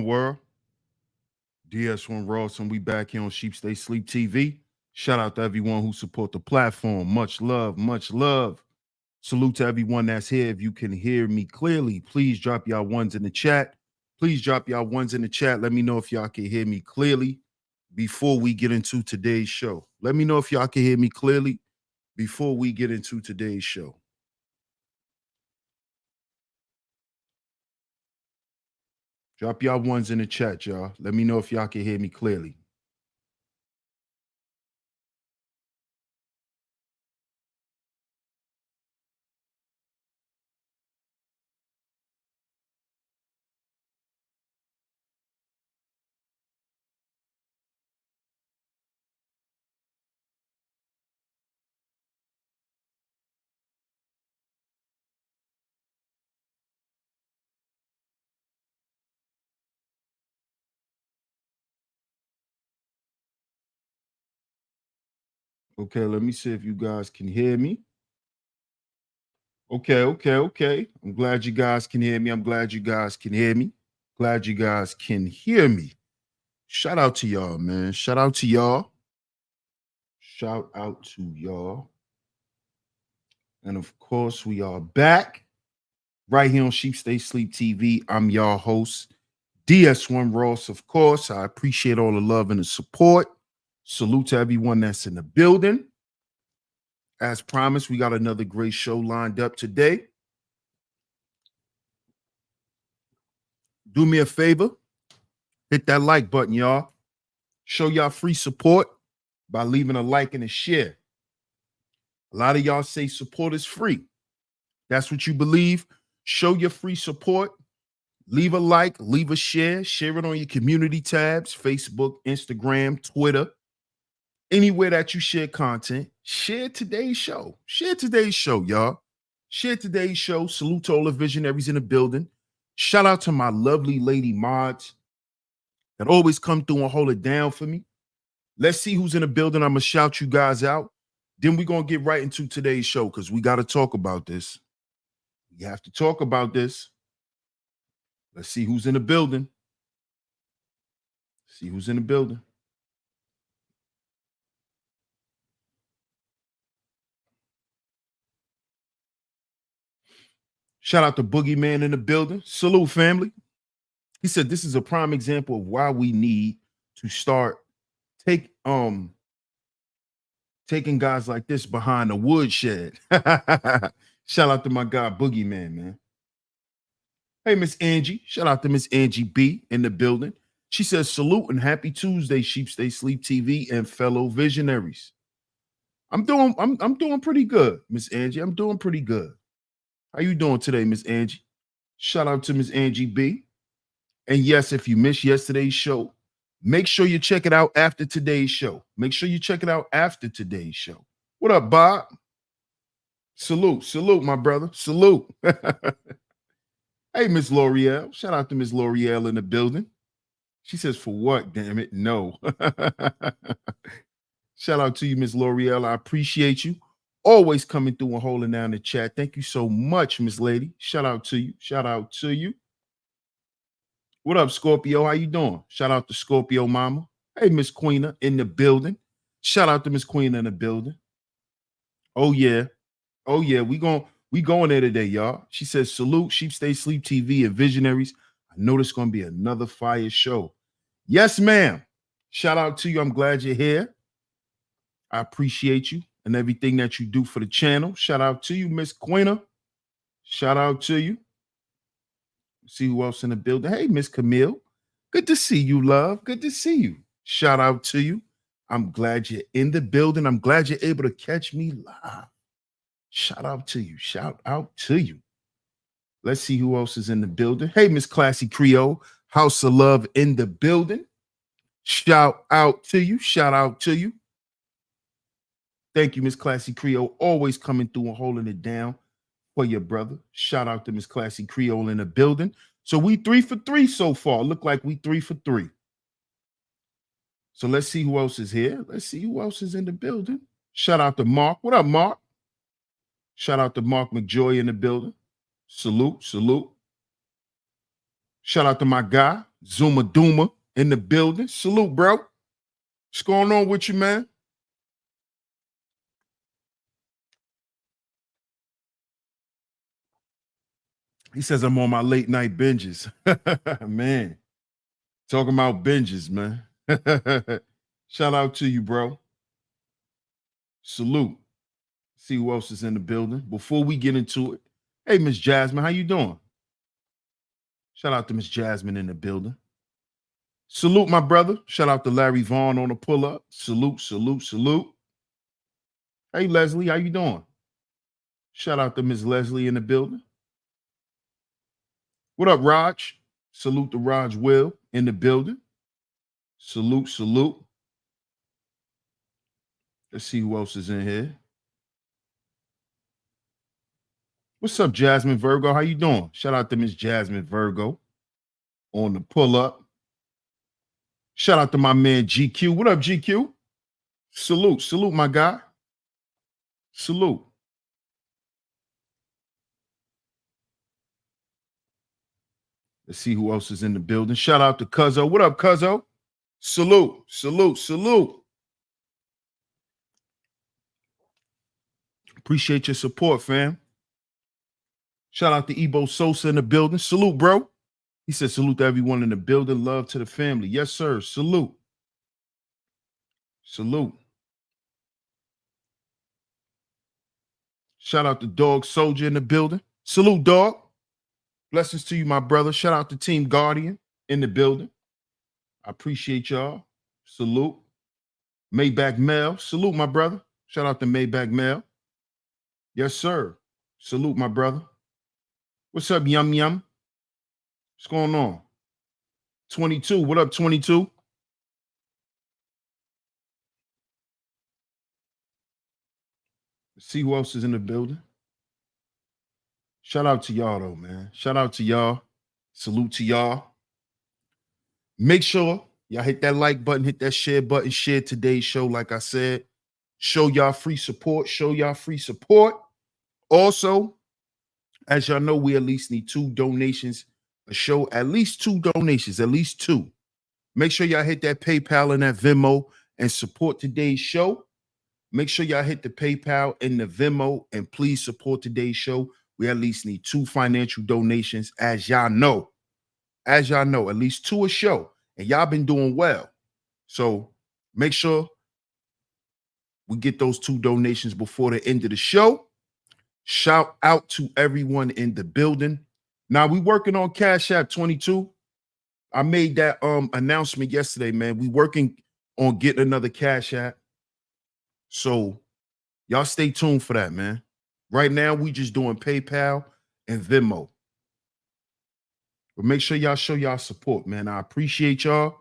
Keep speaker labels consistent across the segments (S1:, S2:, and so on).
S1: world? DS1 Ross, and we back here on Sleep TV. Shout out to everyone who support the platform. Much love, much love. Salute to everyone that's here. If you can hear me clearly, please drop y'all ones in the chat. Please drop y'all ones in the chat. Let me know if y'all can hear me clearly before we get into today's show. Let me know if y'all can hear me clearly before we get into today's show. Drop y'all ones in the chat, y'all. Let me know if y'all can hear me clearly. Okay, let me see if you guys can hear me. Okay. I'm glad you guys can hear me. Glad you guys can hear me. Shout out to y'all, man. Shout out to y'all. And of course, we are back right here on Stay Sleep TV. I'm y'all host, DS1 Ross. Of course, I appreciate all the love and the support. Salute to everyone that's in the building. As promised, we got another great show lined up today. Do me a favor, hit that like button, y'all. Show y'all free support by leaving a like and a share. A lot of y'all say support is free. That's what you believe. Show your free support. Leave a like, leave a share it on your community tabs, Facebook, Instagram, Twitter, anywhere that you share content. Share today's show. Y'all. Share today's show. Salute to all the visionaries in the building. Shout out to my lovely lady mods that always come through and hold it down for me. Let's see who's in the building. I'm going to shout you guys out. Then we're going to get right into today's show because we got to talk about this. We have to talk about this. Let's see who's in the building. Shout out to Boogeyman in the building. Salute, family. He said this is a prime example of why we need to start taking guys like this behind the woodshed. Shout out to my guy Boogeyman, man. Hey, Miss Angie. Shout out to Miss Angie B in the building. She says, salute and happy Tuesday, Stay Sleep TV and fellow visionaries. I'm doing pretty good, Miss Angie. I'm doing pretty good. How you doing today, Miss Angie? Shout out to Miss Angie B. And yes, if you missed yesterday's show, make sure you check it out after today's show. What up, Bob? Salute, my brother. Salute. Hey, Miss L'Oreal. Shout out to Miss L'Oreal in the building. She says, for what, damn it? No. Shout out to you, Miss L'Oreal. I appreciate you. Always coming through and holding down the chat. Thank you so much, Miss Lady. Shout out to you. What up, Scorpio? How you doing? Shout out to Scorpio Mama. Hey, Miss Queena in the building. Shout out to Miss Queena in the building. Oh yeah. We going there today, y'all. She says, salute, Stay Sleep TV and visionaries. I know this is going to be another fire show. Yes, ma'am. Shout out to you. I'm glad you're here. I appreciate you and everything that you do for the channel. Shout out to you, Miss Queena. Shout out to you. See who else in the building. Hey, Miss Camille. Good to see you, love. Good to see you. Shout out to you. I'm glad you're in the building. I'm glad you're able to catch me live. Shout out to you. Let's see who else is in the building. Hey, Miss Classy Creole. House of Love in the building. Shout out to you. Thank you, Miss Classy Creole. Always coming through and holding it down for your brother. Shout out to Miss Classy Creole in the building. So we 3 for 3 so far. Look like we 3 for 3. So let's see who else is here. Let's see who else is in the building. Shout out to Mark. What up, Mark? Shout out to Mark McJoy in the building. Salute. Shout out to my guy, Zuma Duma in the building. Salute, bro. What's going on with you, man? He says I'm on my late night binges. Man, talking about binges, man. Shout out to you, bro. Salute. See who else is in the building. Before we get into it, hey, Miss Jasmine, how you doing? Shout out to Miss Jasmine in the building. Salute, my brother. Shout out to Larry Vaughn on the pull-up. Salute, salute, salute. Hey, Leslie, how you doing? Shout out to Miss Leslie in the building. What up, Raj? Salute to Raj Will in the building. Salute, salute. Let's see who else is in here. What's up, Jasmine Virgo? How you doing? Shout out to Miss Jasmine Virgo on the pull-up. Shout out to my man GQ. What up, GQ? Salute, salute, my guy. Salute. Let's see who else is in the building. Shout out to Cuzzo. What up, Cuzzo? Salute, salute, salute. Appreciate your support, fam. Shout out to Ebo Sosa in the building. Salute, bro. He said salute to everyone in the building. Love to the family. Yes, sir. Salute. Salute. Shout out to Dog Soldier in the building. Salute, dog. Blessings to you, my brother. Shout out to Team Guardian in the building. I appreciate y'all. Salute. Maybach Mel. Salute, my brother. Shout out to Maybach Mel. Yes, sir. Salute, my brother. What's up, Yum Yum? What's going on? 22. What up, 22? Let's see who else is in the building. Shout out to y'all, though, man. Shout out to y'all. Salute to y'all. Make sure y'all hit that like button, hit that share button, share today's show. Like I said, show y'all free support. Show y'all free support. Also, as y'all know, we at least need 2 donations a show. At least 2 donations, at least 2. Make sure y'all hit that PayPal and that Venmo and support today's show. Make sure y'all hit the PayPal and the Venmo and please support today's show. We at least need 2 financial donations, as y'all know. As y'all know, at least 2 a show. And y'all been doing well. So make sure we get those 2 donations before the end of the show. Shout out to everyone in the building. Now we working on Cash App 22. I made that announcement yesterday, man. We working on getting another Cash App. So y'all stay tuned for that, man. Right now, we just doing PayPal and Venmo. But make sure y'all show y'all support, man. I appreciate y'all.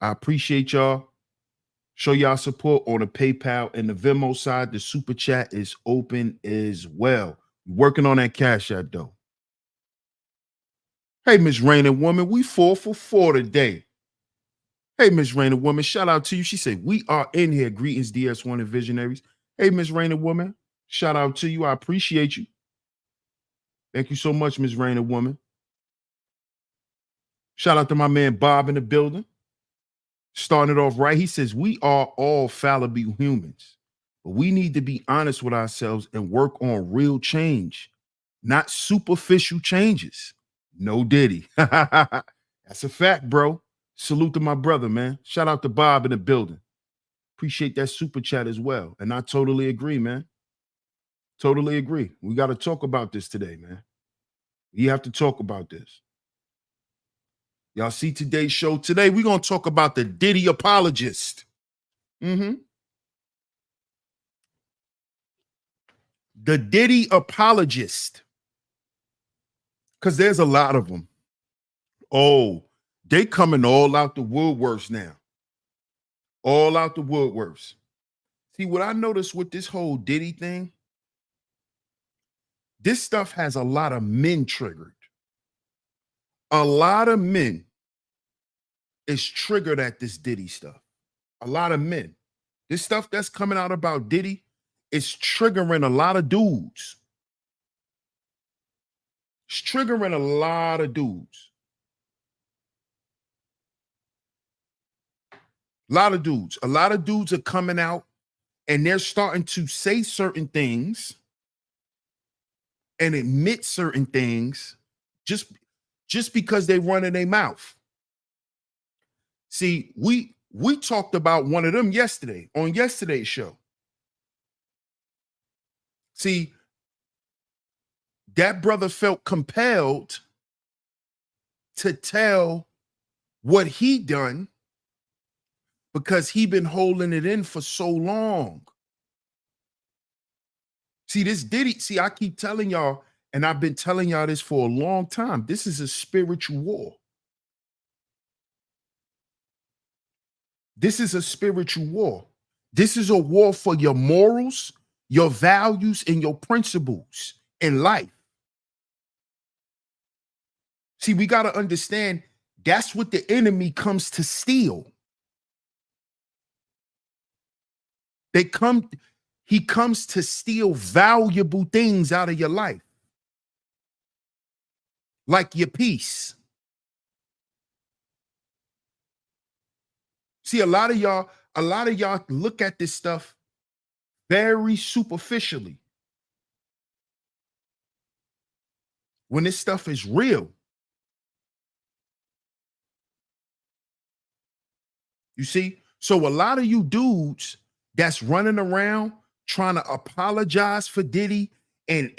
S1: I appreciate y'all. Show y'all support on the PayPal and the Venmo side. The super chat is open as well. Working on that Cash App, though. Hey, Miss Raining Woman, we 4 for 4 today. Hey, Miss Raining Woman, shout out to you. She said, we are in here. Greetings, DS1 and Visionaries. Hey, Miss Raining Woman, shout out to you. I appreciate you. Thank you so much, Miss Raining Woman. Shout out to my man Bob in the building. Starting it off right. He says, we are all fallible humans, but we need to be honest with ourselves and work on real change, not superficial changes. No Diddy. That's a fact, bro. Salute to my brother, man. Shout out to Bob in the building. Appreciate that super chat as well. And I totally agree, man. Totally agree. We got to talk about this today, man. We have to talk about this. Y'all see today's show. Today, we're going to talk about the Diddy Apologist. The Diddy Apologist. Because there's a lot of them. Oh, they coming all out the woodworks now. All out the woodworks. See, what I noticed with this whole Diddy thing, this stuff has a lot of men triggered. A lot of men is triggered at this Diddy stuff. A lot of men. This stuff that's coming out about Diddy is triggering a lot of dudes. It's triggering a lot of dudes. A lot of dudes are coming out and they're starting to say certain things and admit certain things just because they run in their mouth. See, we talked about one of them yesterday on yesterday's show. See, that brother felt compelled to tell what he done because he been holding it in for so long. See, this Diddy, see, I keep telling y'all, and I've been telling y'all this for a long time. This is a spiritual war. This is a spiritual war. This is a war for your morals, your values, and your principles in life. See, we got to understand that's what the enemy comes to steal. He comes to steal valuable things out of your life, like your peace. See, a lot of y'all look at this stuff very superficially. When this stuff is real. You see? So a lot of you dudes that's running around trying to apologize for Diddy and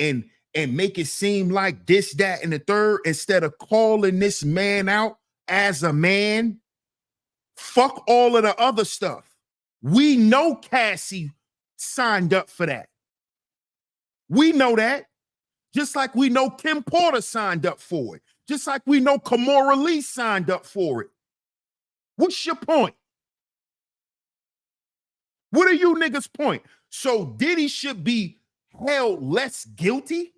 S1: make it seem like this, that, and the third, instead of calling this man out as a man, fuck all of the other stuff. We know Cassie signed up for that. We know that. Just like we know Kim Porter signed up for it. Just like we know Kamora Lee signed up for it. What's your point? What are you niggas' point? So Diddy should be held less guilty?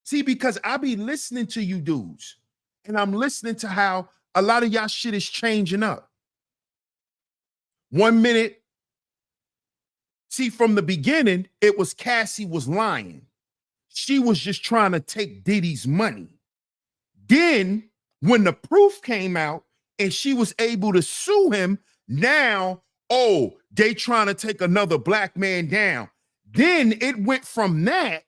S1: See, because I be listening to you dudes, and I'm listening to how a lot of y'all shit is changing up. 1 minute, see, from the beginning, it was Cassie was lying. She was just trying to take Diddy's money. Then, when the proof came out and she was able to sue him, now, oh, they trying to take another black man down. Then it went from that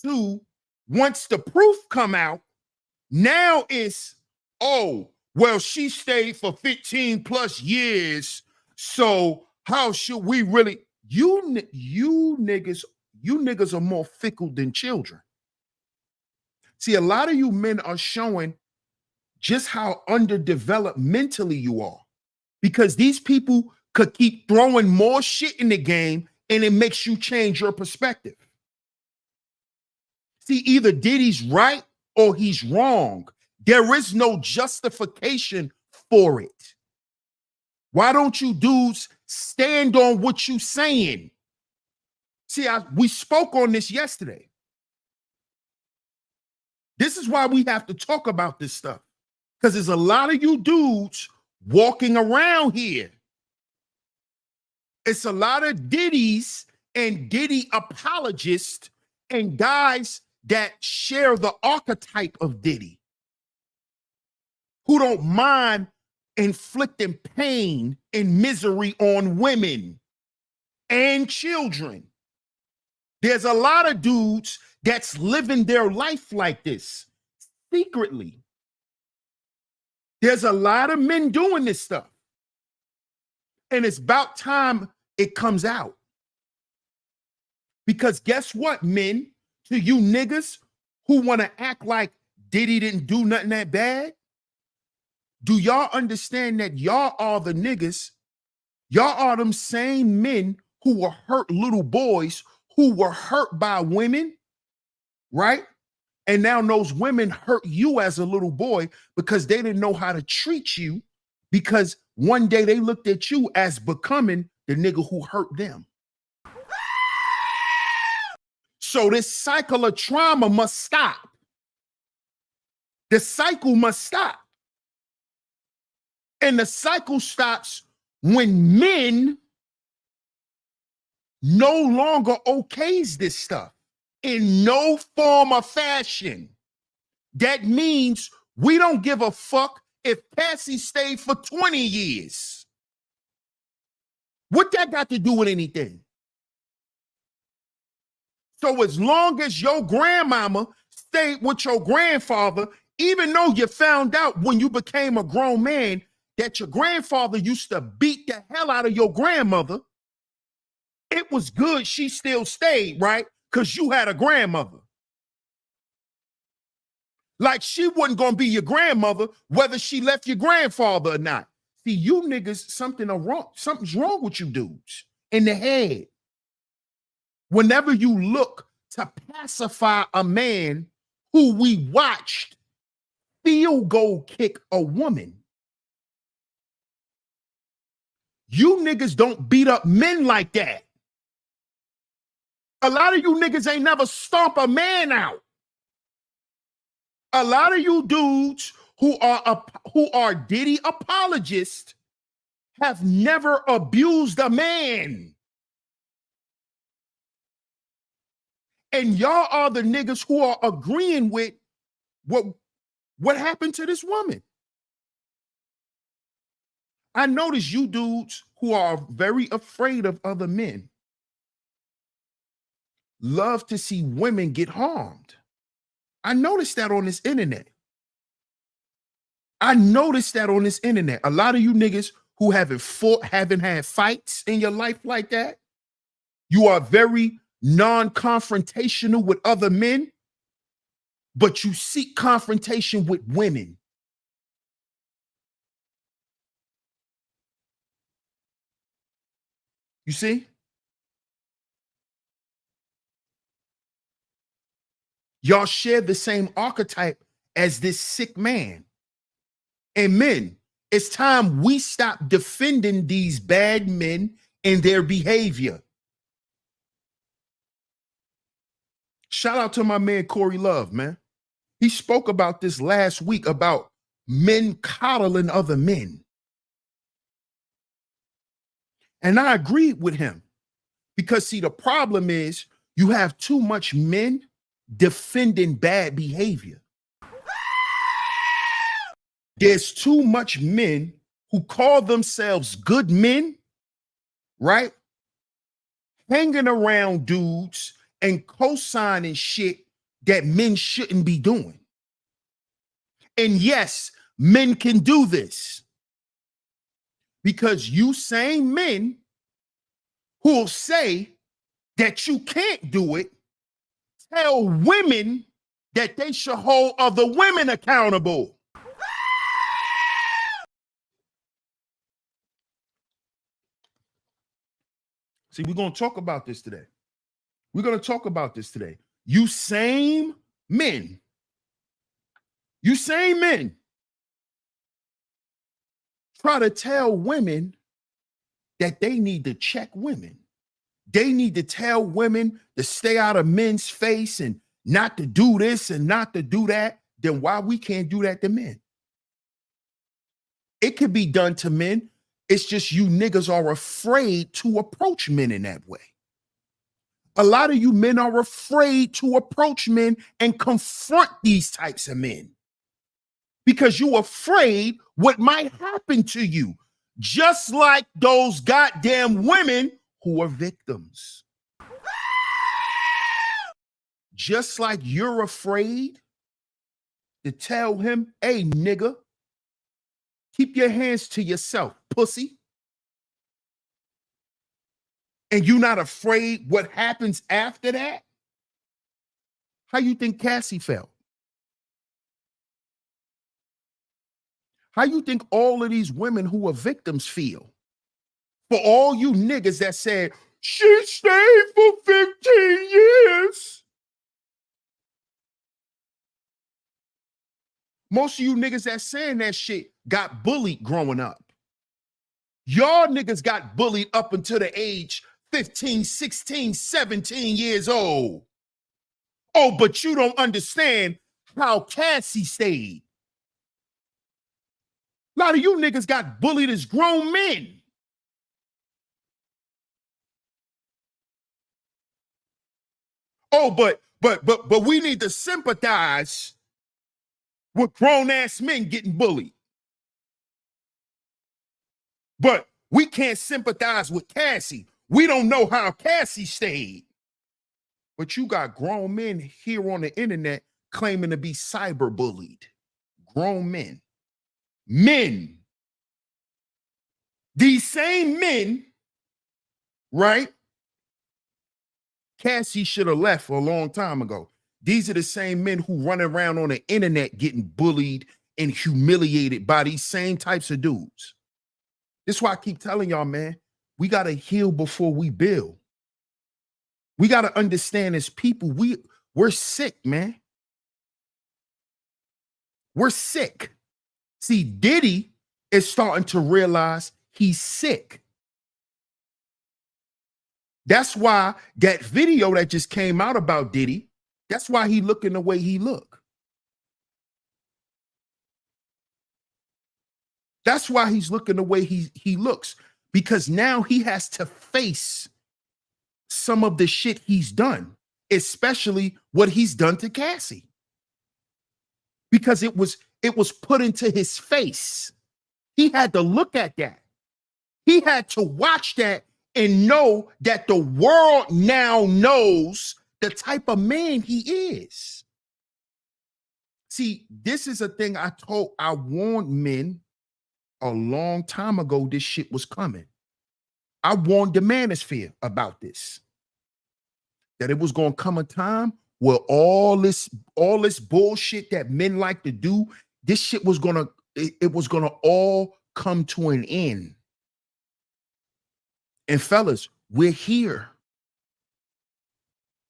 S1: to, once the proof come out, now it's, oh, well, she stayed for 15 plus years, so how should we really? You niggas are more fickle than children. See, a lot of you men are showing just how underdeveloped mentally you are, because these people could keep throwing more shit in the game and it makes you change your perspective. See, either Diddy's right or he's wrong. There is no justification for it. Why don't you dudes stand on what you saying? See, we spoke on this yesterday. This is why we have to talk about this stuff, because there's a lot of you dudes walking around here. It's a lot of Diddies and Diddy apologists and guys that share the archetype of Diddy, who don't mind inflicting pain and misery on women and children. There's a lot of dudes that's living their life like this secretly. There's a lot of men doing this stuff. And it's about time it comes out. Because guess what, men? To you niggas who want to act like Diddy didn't do nothing that bad, do y'all understand that y'all are the niggas? Y'all are them same men who were hurt little boys, who were hurt by women, right? And now those women hurt you as a little boy because they didn't know how to treat you, because one day they looked at you as becoming the nigga who hurt them. So this cycle of trauma must stop. The cycle must stop. And the cycle stops when men no longer okays this stuff in no form or fashion. That means we don't give a fuck if Cassie stayed for 20 years? What that got to do with anything? So as long as your grandmama stayed with your grandfather, even though you found out when you became a grown man that your grandfather used to beat the hell out of your grandmother, it was good she still stayed, right? Because you had a grandmother. Like she wasn't going to be your grandmother, whether she left your grandfather or not. See, you niggas, something's wrong with you dudes in the head. Whenever you look to pacify a man who we watched field goal kick a woman, you niggas don't beat up men like that. A lot of you niggas ain't never stomp a man out. A lot of you dudes who are Diddy apologists have never abused a man. And y'all are the niggas who are agreeing with what happened to this woman. I notice you dudes who are very afraid of other men love to see women get harmed. I noticed that on this internet. A lot of you niggas who haven't had fights in your life like that. You are very non-confrontational with other men, but you seek confrontation with women. You see? Y'all share the same archetype as this sick man. And men, it's time we stop defending these bad men and their behavior. Shout out to my man, Corey Love, man. He spoke about this last week about men coddling other men. And I agreed with him because, see, the problem is you have too much men defending bad behavior. There's too much men who call themselves good men, right? Hanging around dudes and co-signing shit that men shouldn't be doing. And yes, men can do this because you same men who'll say that you can't do it tell women that they should hold other women accountable. See, we're going to talk about this today. You same men try to tell women that they need to check women. They need to tell women to stay out of men's face and not to do this and not to do that. Then why we can't do that to men? It could be done to men. It's just you niggas are afraid to approach men in that way. A lot of you men are afraid to approach men and confront these types of men because you're afraid what might happen to you, just like those goddamn women who are victims. Just like you're afraid to tell him, hey, nigga, keep your hands to yourself, pussy. And you're not afraid what happens after that? How you think Cassie felt? How you think all of these women who are victims feel? For all you niggas that said, she stayed for 15 years. Most of you niggas that saying that shit got bullied growing up. Y'all niggas got bullied up until the age 15, 16, 17 years old. Oh, but you don't understand how Cassie stayed. A lot of you niggas got bullied as grown men. Oh, but we need to sympathize with grown-ass men getting bullied. But we can't sympathize with Cassie. We don't know how Cassie stayed. But you got grown men here on the internet claiming to be cyberbullied. Grown men. Men. These same men, right? Cassie should have left a long time ago. These are the same men who run around on the internet getting bullied and humiliated by these same types of dudes. This is why I keep telling y'all, man, we got to heal before we build. We got to understand as people, we're sick, man. We're sick. See, Diddy is starting to realize he's sick. That's why that video that just came out about Diddy, that's why he looking the way he look. That's why he's looking the way he looks, because now he has to face some of the shit he's done, especially what he's done to Cassie. Because it was put into his face. He had to look at that. He had to watch that and know that the world now knows the type of man he is. See, this is a thing I warned men a long time ago this shit was coming. I warned the manosphere about this, that it was going to come a time where all this bullshit that men like to do, this shit was going to, it was going to all come to an end. And fellas, we're here.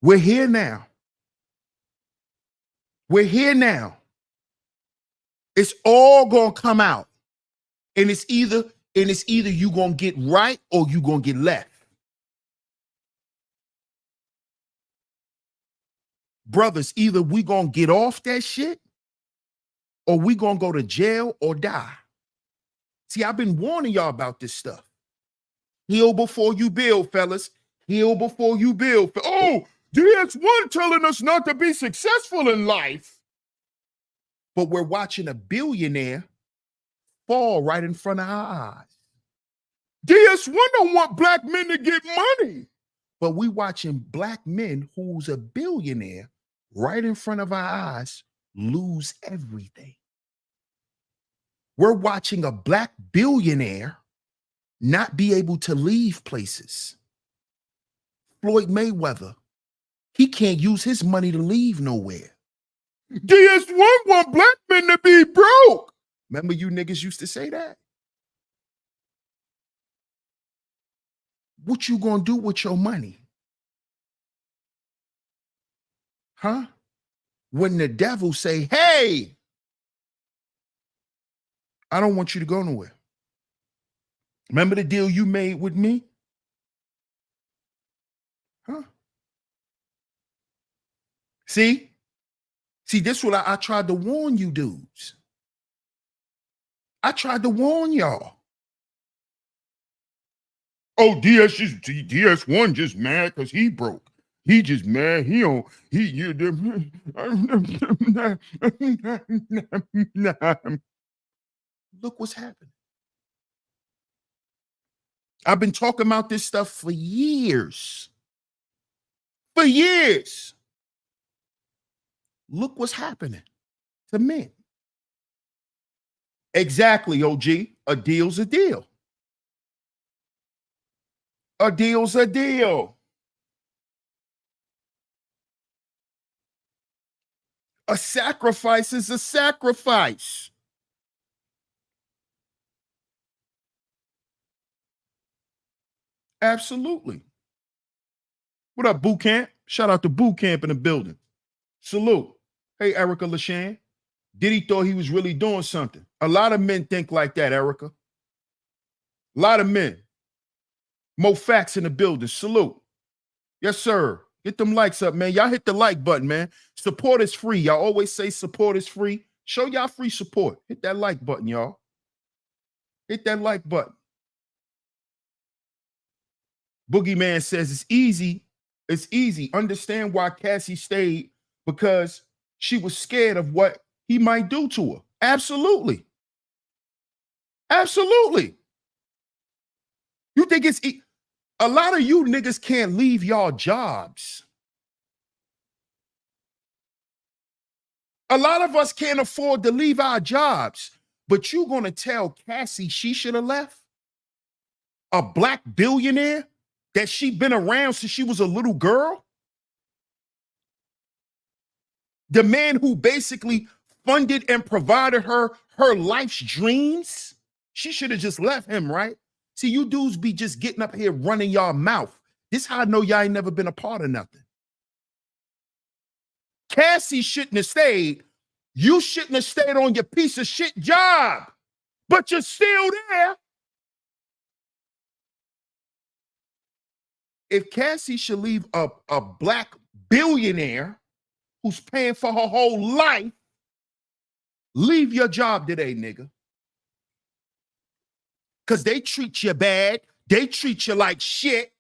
S1: We're here now. We're here now. It's all going to come out. And it's either you going to get right or you going to get left. Brothers, either we going to get off that shit or we going to go to jail or die. See, I've been warning y'all about this stuff. Heal before you build, fellas. Heal before you build. Oh, DX1 telling us not to be successful in life. But we're watching a billionaire fall right in front of our eyes. DS1 don't want black men to get money. But we watching black men who's a billionaire right in front of our eyes lose everything. We're watching a black billionaire not be able to leave places. Floyd Mayweather, he can't use his money to leave nowhere. DS1 want black men to be broke. Remember you niggas used to say that? What you gonna do with your money? Huh? When the devil say, hey, I don't want you to go nowhere. Remember the deal you made with me? Huh? See, this is what I tried to warn you dudes. I tried to warn y'all. Oh, DS1 just mad because he broke. He just mad. Look what's happening. I've been talking about this stuff for years. For years. Look what's happening to men. Exactly, OG. A deal's a deal. A deal's a deal. A sacrifice is a sacrifice. Absolutely. What up, Boot Camp? Shout out to Boot Camp in the building. Salute. Hey, Erica LaShawn. Diddy thought he was really doing something. A lot of men think like that, Erica. A lot of men. Mo Facts in the building. Salute. Yes, sir. Get them likes up, man. Y'all hit the like button, man. Support is free. Y'all always say support is free. Show y'all free support. Hit that like button, y'all. Hit that like button. Boogeyman says it's easy. It's easy. Understand why Cassie stayed, because she was scared of what he might do to her. Absolutely. Absolutely. You think it's a lot of you niggas can't leave y'all jobs. A lot of us can't afford to leave our jobs, but you gonna tell Cassie she should have left? A black billionaire that she been around since she was a little girl? The man who basically funded and provided her life's dreams? She should have just left him, right? See, you dudes be just getting up here running y'all mouth. This how I know y'all ain't never been a part of nothing. Cassie shouldn't have stayed. You shouldn't have stayed on your piece of shit job, but you're still there. If Cassie should leave a black billionaire who's paying for her whole life, leave your job today, nigga. Because they treat you bad. They treat you like shit.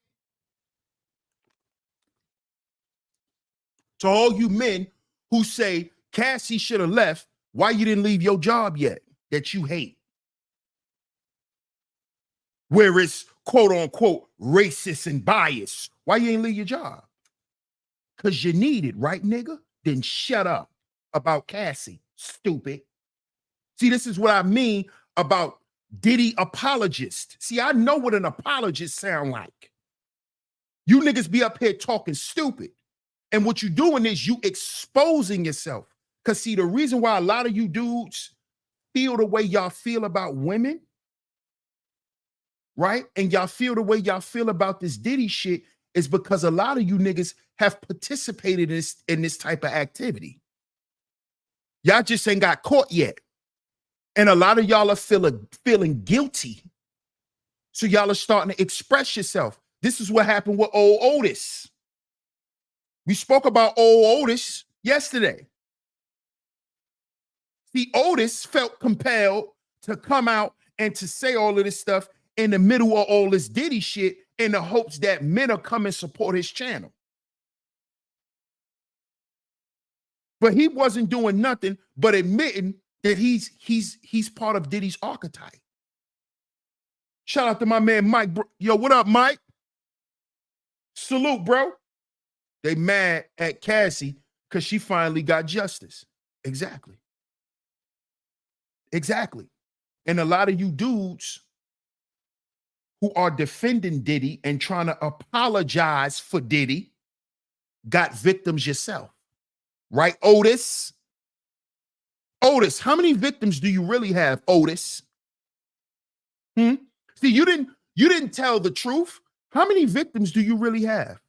S1: To all you men who say Cassie should have left, why you didn't leave your job yet that you hate? Where it's quote unquote racist and biased. Why you ain't leave your job? Because you need it, right, nigga? Then shut up about Cassie, stupid. See, this is what I mean about Diddy Apologists. See, I know what an apologist sound like. You niggas be up here talking stupid. And what you're doing is you exposing yourself. Because see, the reason why a lot of you dudes feel the way y'all feel about women, right? And y'all feel the way y'all feel about this Diddy shit is because a lot of you niggas have participated in this type of activity. Y'all just ain't got caught yet. And a lot of y'all are feeling guilty. So y'all are starting to express yourself. This is what happened with old Otis. We spoke about old Otis yesterday. See, Otis felt compelled to come out and to say all of this stuff in the middle of all this Diddy shit in the hopes that men will come and support his channel. But he wasn't doing nothing but admitting that he's part of Diddy's archetype. Shout out to my man Mike. Yo, what up, Mike? Salute, bro. They mad at Cassie because she finally got justice. Exactly. Exactly. And a lot of you dudes who are defending Diddy and trying to apologize for Diddy got victims yourself. Right, Otis? Otis, how many victims do you really have, Otis? See, you didn't tell the truth. How many victims do you really have?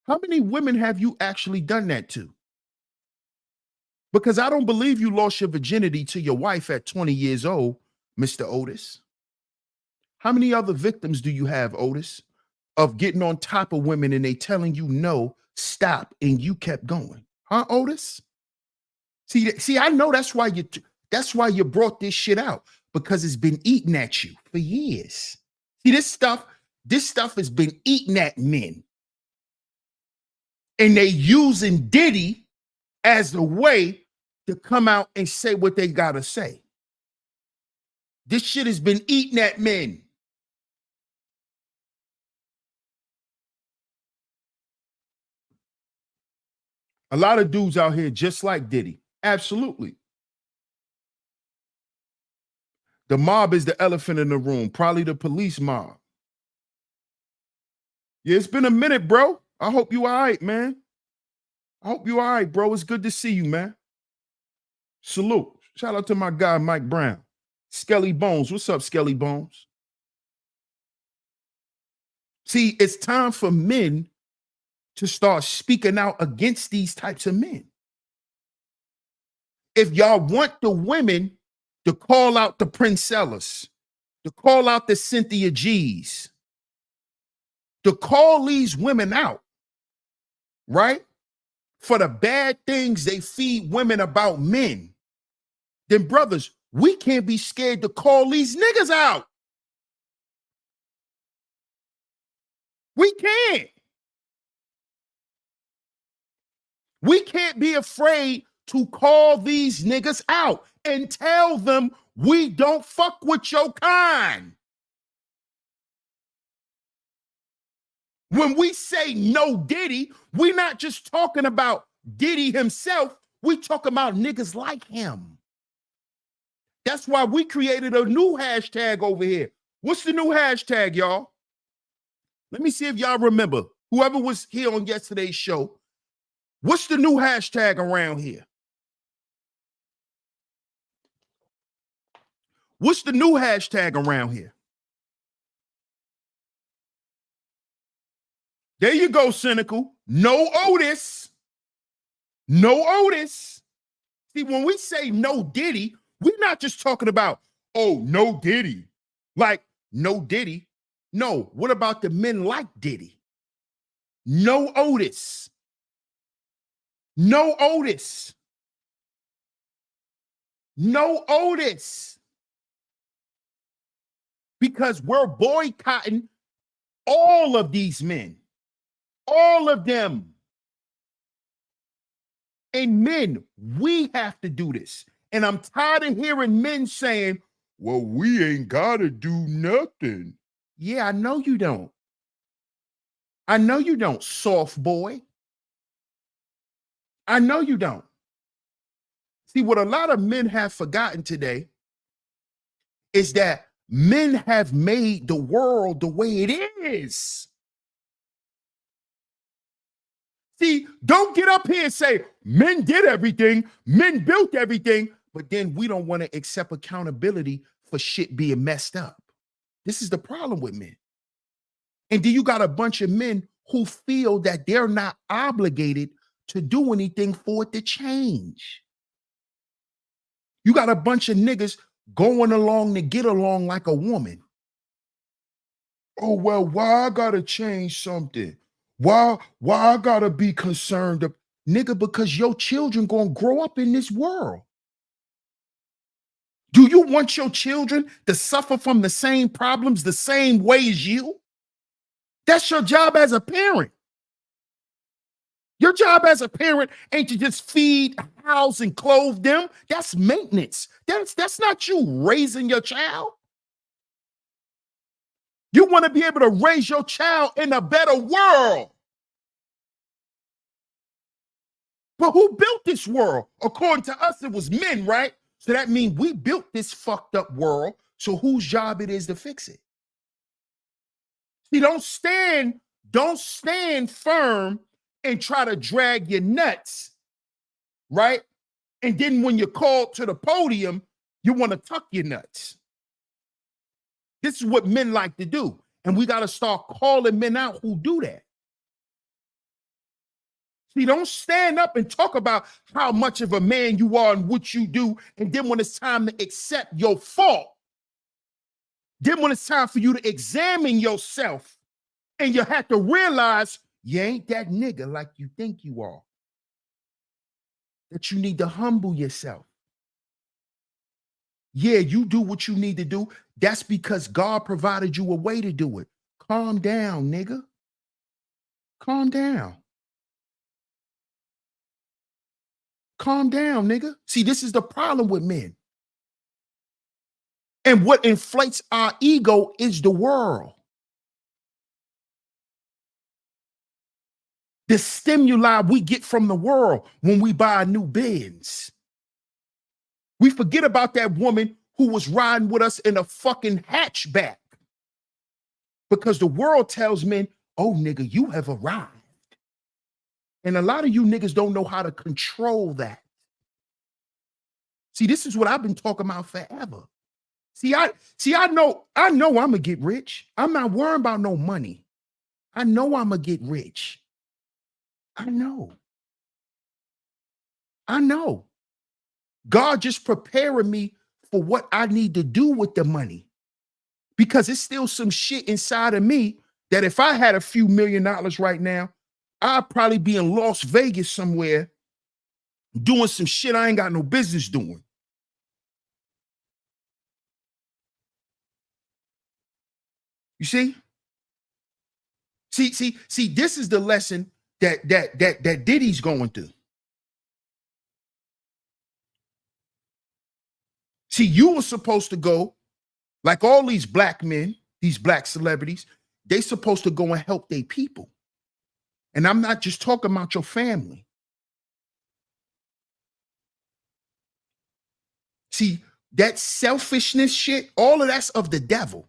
S1: How many women have you actually done that to? Because I don't believe you lost your virginity to your wife at 20 years old, Mr. Otis. How many other victims do you have, Otis, of getting on top of women and they telling you no, stop, and you kept going? Huh, Otis? See, I know that's why you brought this shit out, because it's been eating at you for years. See, this stuff has been eating at men. And they using Diddy as the way to come out and say what they gotta say. This shit has been eating at men. A lot of dudes out here just like Diddy. Absolutely. The mob is the elephant in the room, probably the police mob. Yeah, it's been a minute, bro. I hope you all right, man. I hope you all right, bro. It's good to see you, man. Salute. Shout out to my guy, Mike Brown. Skelly Bones. What's up, Skelly Bones? See, it's time for men to start speaking out against these types of men. If y'all want the women to call out the Princellas, to call out the Cynthia G's, to call these women out, right? For the bad things they feed women about men, then brothers, we can't be scared to call these niggas out. We can't. We can't be afraid to call these niggas out and tell them we don't fuck with your kind. When we say no Diddy, we're not just talking about Diddy himself. We talk about niggas like him. That's why we created a new hashtag over here. What's the new hashtag, y'all? Let me see if y'all remember. Whoever was here on yesterday's show, what's the new hashtag around here? What's the new hashtag around here? There you go, cynical. No Otis. No Otis. See, when we say no Diddy, we're not just talking about, oh, no Diddy. Like, no Diddy. No, what about the men like Diddy? No Otis. No Otis. No Otis. Because we're boycotting all of these men. All of them. And men, we have to do this. And I'm tired of hearing men saying, well, we ain't got to do nothing. Yeah, I know you don't. I know you don't, soft boy. I know you don't. See, what a lot of men have forgotten today is that men have made the world the way it is. See, don't get up here and say, men did everything, men built everything, but then we don't want to accept accountability for shit being messed up. This is the problem with men. And then you got a bunch of men who feel that they're not obligated to do anything for it to change. You got a bunch of niggas going along to get along like a woman. Oh, well, why I gotta change something? Why I gotta be concerned? Nigga, because your children gonna grow up in this world. Do you want your children to suffer from the same problems the same way as you? That's your job as a parent. Your job as a parent ain't to just feed, house, and clothe them. That's maintenance. That's not you raising your child. You want to be able to raise your child in a better world. But who built this world? According to us, it was men, right? So that means we built this fucked up world. So whose job it is to fix it? See, don't stand firm and try to drag your nuts, right? And then when you're called to the podium, you want to tuck your nuts. This is what men like to do. And we got to start calling men out who do that. See, don't stand up and talk about how much of a man you are and what you do. And then when it's time to accept your fault, then when it's time for you to examine yourself and you have to realize you ain't that nigga like you think you are. That you need to humble yourself. Yeah, you do what you need to do. That's because God provided you a way to do it. Calm down, nigga. Calm down. Calm down, nigga. See, this is the problem with men. And what inflates our ego is the world. The stimuli we get from the world when we buy a new Benz. We forget about that woman who was riding with us in a fucking hatchback. Because the world tells men, oh, nigga, you have arrived. And a lot of you niggas don't know how to control that. See, this is what I've been talking about forever. I know I'm gonna get rich. I'm not worrying about no money. I know I'm gonna get rich. I know. God just preparing me for what I need to do with the money. Because it's still some shit inside of me that if I had a few $1 million right now, I'd probably be in Las Vegas somewhere doing some shit I ain't got no business doing. You see? See, this is the lesson that Diddy's going through. See, you were supposed to go, like all these black men, these black celebrities, they supposed to go and help their people. And I'm not just talking about your family. See, that selfishness shit, all of that's of the devil.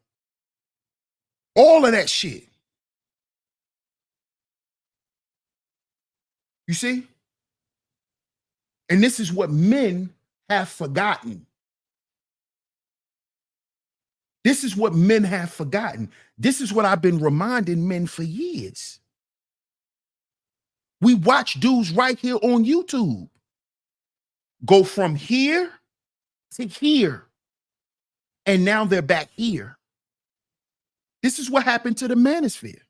S1: All of that shit. You see? And this is what men have forgotten. This is what men have forgotten. This is what I've been reminding men for years. We watch dudes right here on YouTube go from here to here, and now they're back here. This is what happened to the manosphere.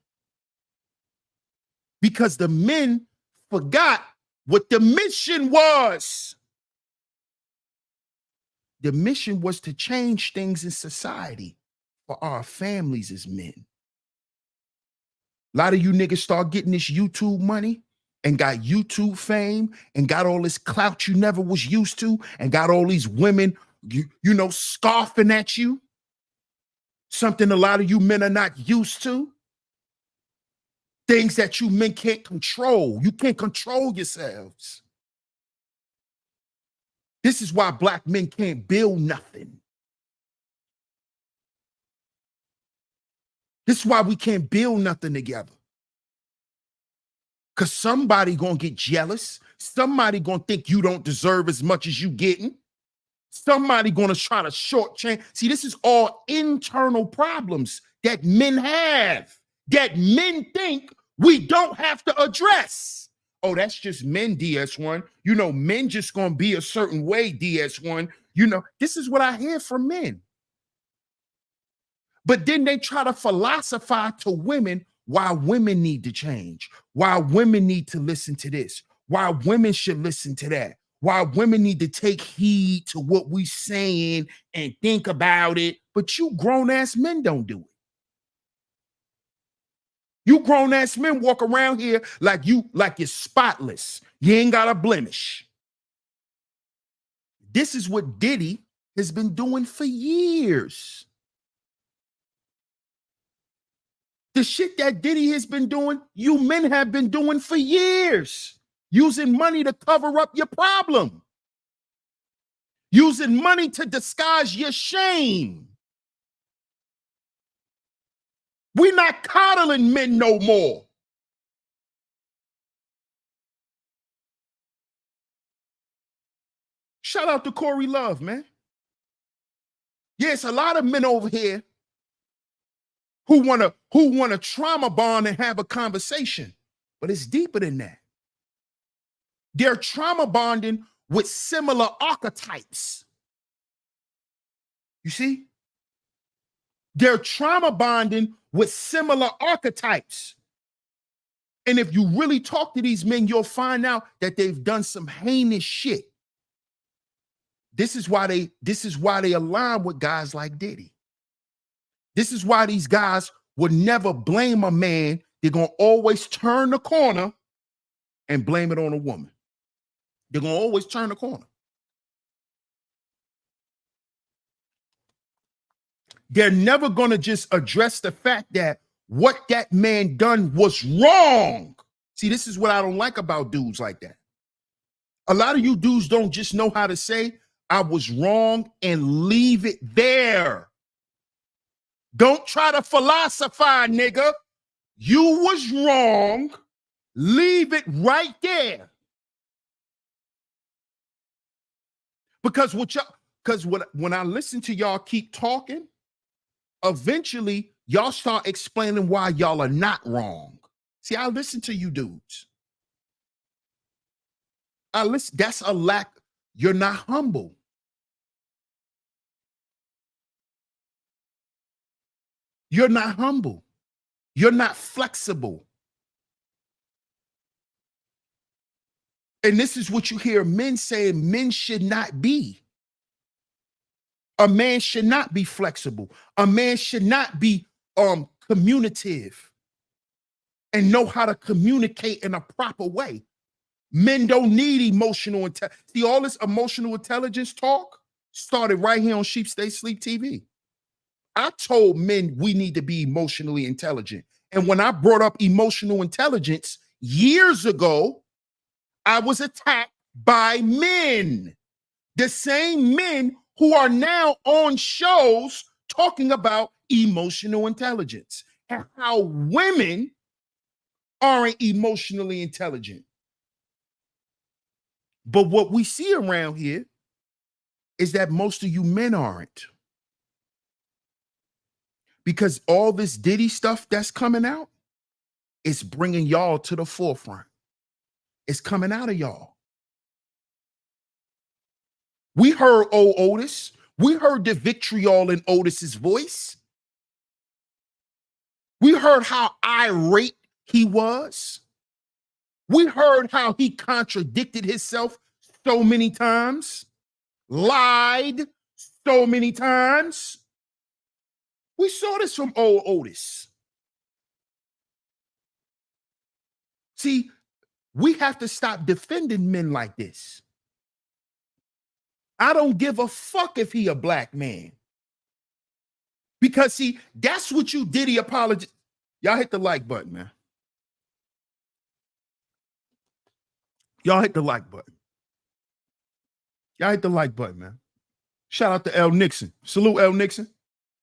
S1: Because the men forgot what the mission was. The mission was to change things in society for our families as men. A lot of you niggas start getting this YouTube money and got YouTube fame and got all this clout you never was used to and got all these women, you know, scoffing at you. Something a lot of you men are not used to. Things that you men can't control. You can't control yourselves. This is why black men can't build nothing. This is why we can't build nothing together. Because somebody gonna get jealous. Somebody gonna think you don't deserve as much as you getting. Somebody gonna try to shortchange. See, this is all internal problems that men have, that men think we don't have to address. Oh, that's just men, DS1. You know, men just gonna be a certain way, DS1. You know, this is what I hear from men. But then they try to philosophize to women why women need to change, why women need to listen to this, why women should listen to that, why women need to take heed to what we saying and think about it. But you grown-ass men don't do it. You grown-ass men walk around here like you're spotless. You ain't got a blemish. This is what Diddy has been doing for years. The shit that Diddy has been doing, you men have been doing for years. Using money to cover up your problem. Using money to disguise your shame. We're not coddling men no more. Shout out to Corey Love, man. Yes, a lot of men over here who wanna trauma bond and have a conversation, but it's deeper than that. They're trauma bonding with similar archetypes. You see? They're trauma bonding with similar archetypes. And if you really talk to these men, you'll find out that they've done some heinous shit. This is why they align with guys like Diddy. This is why these guys would never blame a man. They're going to always turn the corner and blame it on a woman. They're going to always turn the corner. They're never going to just address the fact that what that man done was wrong. See, this is what I don't like about dudes like that. A lot of you dudes don't just know how to say, I was wrong, and leave it there. Don't try to philosophize, nigga. You was wrong. Leave it right there. Because when I listen to y'all keep talking, eventually y'all start explaining why y'all are not wrong. See, I listen to you dudes. I listen. That's a lack. You're not humble. You're not humble. You're not flexible. And this is what you hear men saying men should not be. A man should not be flexible. A man should not be communicative and know how to communicate in a proper way. Men don't need emotional intelligence. See, all this emotional intelligence talk started right here on SHEEPSTAYSLEEPTV. I told men we need to be emotionally intelligent. And when I brought up emotional intelligence years ago, I was attacked by men. The same men who are now on shows talking about emotional intelligence and how women aren't emotionally intelligent. But what we see around here is that most of you men aren't. Because all this Diddy stuff that's coming out, it's bringing y'all to the forefront. It's coming out of y'all. We heard old Otis. We heard the vitriol in Otis's voice. We heard how irate he was. We heard how he contradicted himself so many times, lied so many times. We saw this from old Otis. See, we have to stop defending men like this. I don't give a fuck if he a black man. Because see, that's what you Diddy Apologists. Y'all hit the like button, man. Y'all hit the like button. Y'all hit the like button, man. Shout out to L. Nixon. Salute L. Nixon.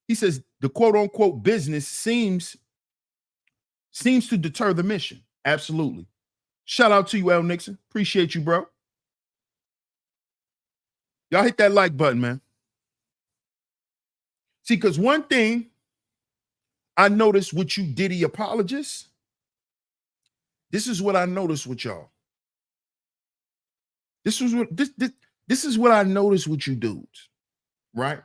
S1: He says the quote unquote business seems to deter the mission. Absolutely. Shout out to you, L. Nixon. Appreciate you, bro. Y'all hit that like button, man. See, because one thing I noticed with you Diddy apologists, this is what I noticed with y'all. This is what I noticed with you dudes, right?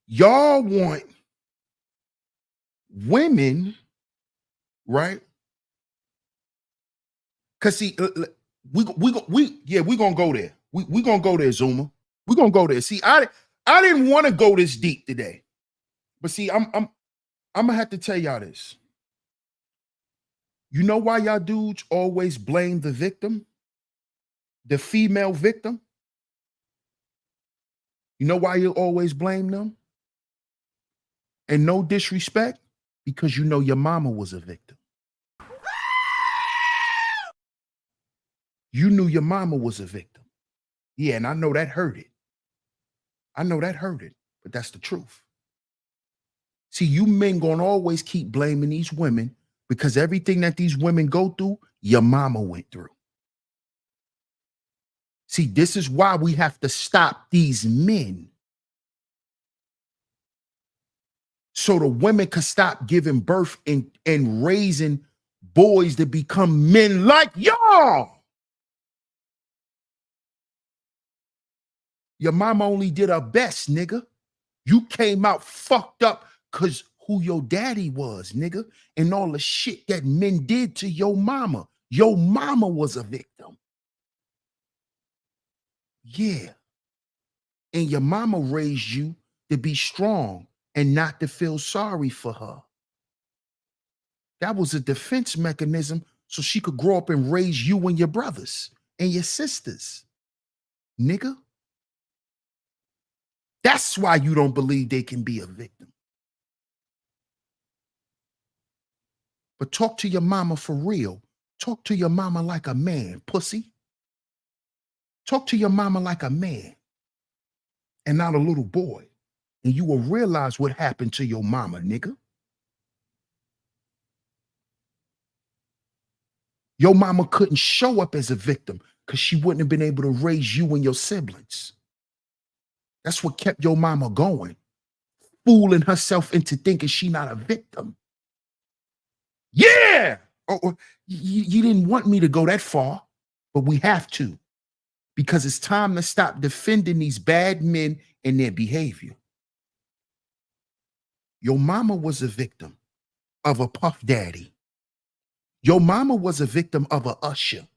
S1: Y'all want women, right? Cause see, we gonna go there. We gonna go there, Zuma. We gonna go there. See, I didn't want to go this deep today, but see, I'm gonna have to tell y'all this. You know why y'all dudes always blame the victim, the female victim? You know why you always blame them? And no disrespect, because you know your mama was a victim. You knew your mama was a victim. Yeah, and I know that hurt it. I know that hurt it, but that's the truth. See, you men gonna always keep blaming these women because everything that these women go through, your mama went through. See, this is why we have to stop these men. So the women can stop giving birth and raising boys to become men like y'all. Your mama only did her best, nigga. You came out fucked up because who your daddy was, nigga, and all the shit that men did to your mama. Your mama was a victim. Yeah. And your mama raised you to be strong and not to feel sorry for her. That was a defense mechanism so she could grow up and raise you and your brothers and your sisters, nigga. That's why you don't believe they can be a victim. But talk to your mama for real. Talk to your mama like a man, pussy. Talk to your mama like a man and not a little boy. And you will realize what happened to your mama, nigga. Your mama couldn't show up as a victim because she wouldn't have been able to raise you and your siblings. That's what kept your mama going, fooling herself into thinking she not a victim. Yeah. Oh, you didn't want me to go that far, but we have to, because it's time to stop defending these bad men and their behavior. Your mama was a victim of a Puff Daddy. Your mama was a victim of a Usher.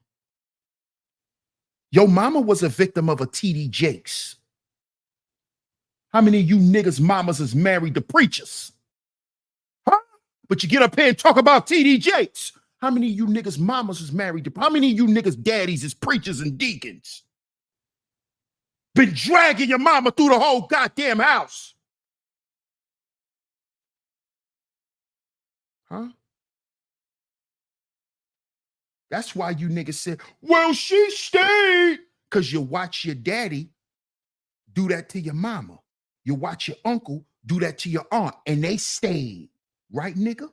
S1: Your mama was a victim of a T.D.Jakes. How many of you niggas mamas is married to preachers? Huh? But you get up here and talk about T.D.Jakes. How many of you niggas mamas is married to, how many of you niggas daddies is preachers and deacons? been dragging your mama through the whole goddamn house. Huh? That's why you niggas said, well, she stayed. Because you watch your daddy do that to your mama. You watch your uncle do that to your aunt, and they stayed. Right, nigga?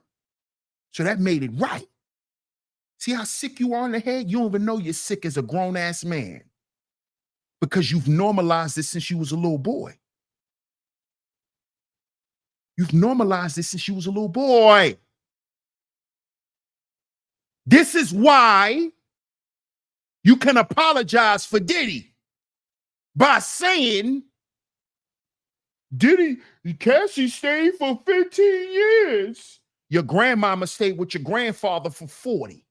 S1: So that made it right. See how sick you are in the head? You don't even know you're sick as a grown-ass man. Because you've normalized this since you was a little boy. You've normalized this since you was a little boy. This is why you can apologize for Diddy by saying, Diddy, Cassie stayed for 15 years. Your grandmama stayed with your grandfather for 40.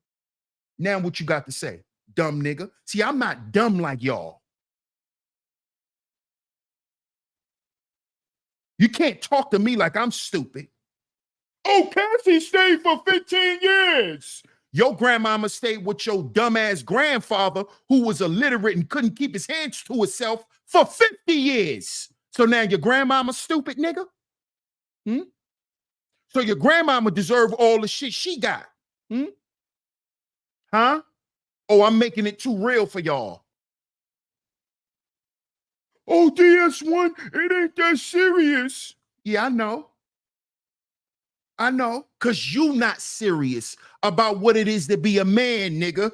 S1: Now what you got to say? Dumb nigga. See, I'm not dumb like y'all. You can't talk to me like I'm stupid. Oh, Cassie stayed for 15 years. Your grandmama stayed with your dumbass grandfather who was illiterate and couldn't keep his hands to himself for 50 years. So now your grandmama stupid, nigga? So your grandmama deserve all the shit she got. Huh? Oh, I'm making it too real for y'all. Oh, DS1, it ain't that serious. Yeah, I know. I know, because you not serious about what it is to be a man, nigga.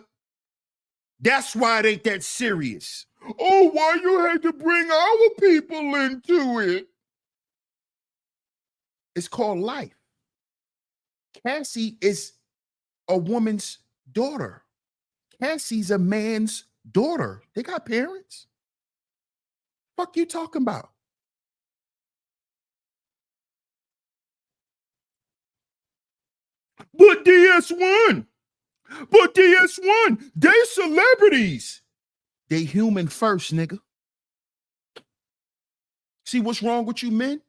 S1: That's why it ain't that serious. Oh, why you had to bring our people into it? It's called life. Cassie is a woman's daughter. Cassie's a man's daughter. They got parents. Fuck you talking about? But DS1, they celebrities. They human first, nigga. See what's wrong with you men?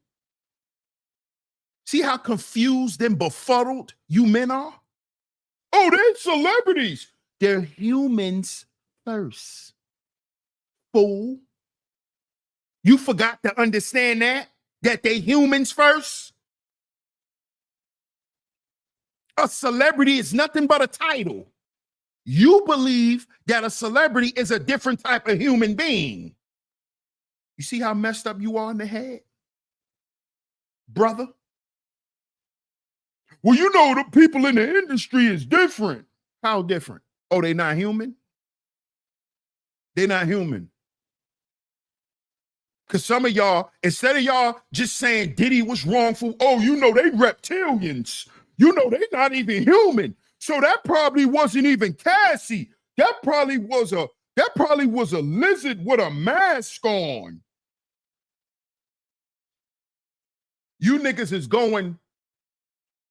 S1: See how confused and befuddled you men are? Oh, they're celebrities. They're humans first. Fool. You forgot to understand that they humans first? A celebrity is nothing but a title. You believe that a celebrity is a different type of human being. You see how messed up you are in the head? Brother? Well, you know the people in the industry is different. How different? Oh, they not human? They're not human. Because some of y'all, instead of y'all just saying Diddy was wrongful, oh, you know they reptilians. You know they not even human. So that probably wasn't even Cassie. That probably was a lizard with a mask on. You niggas is going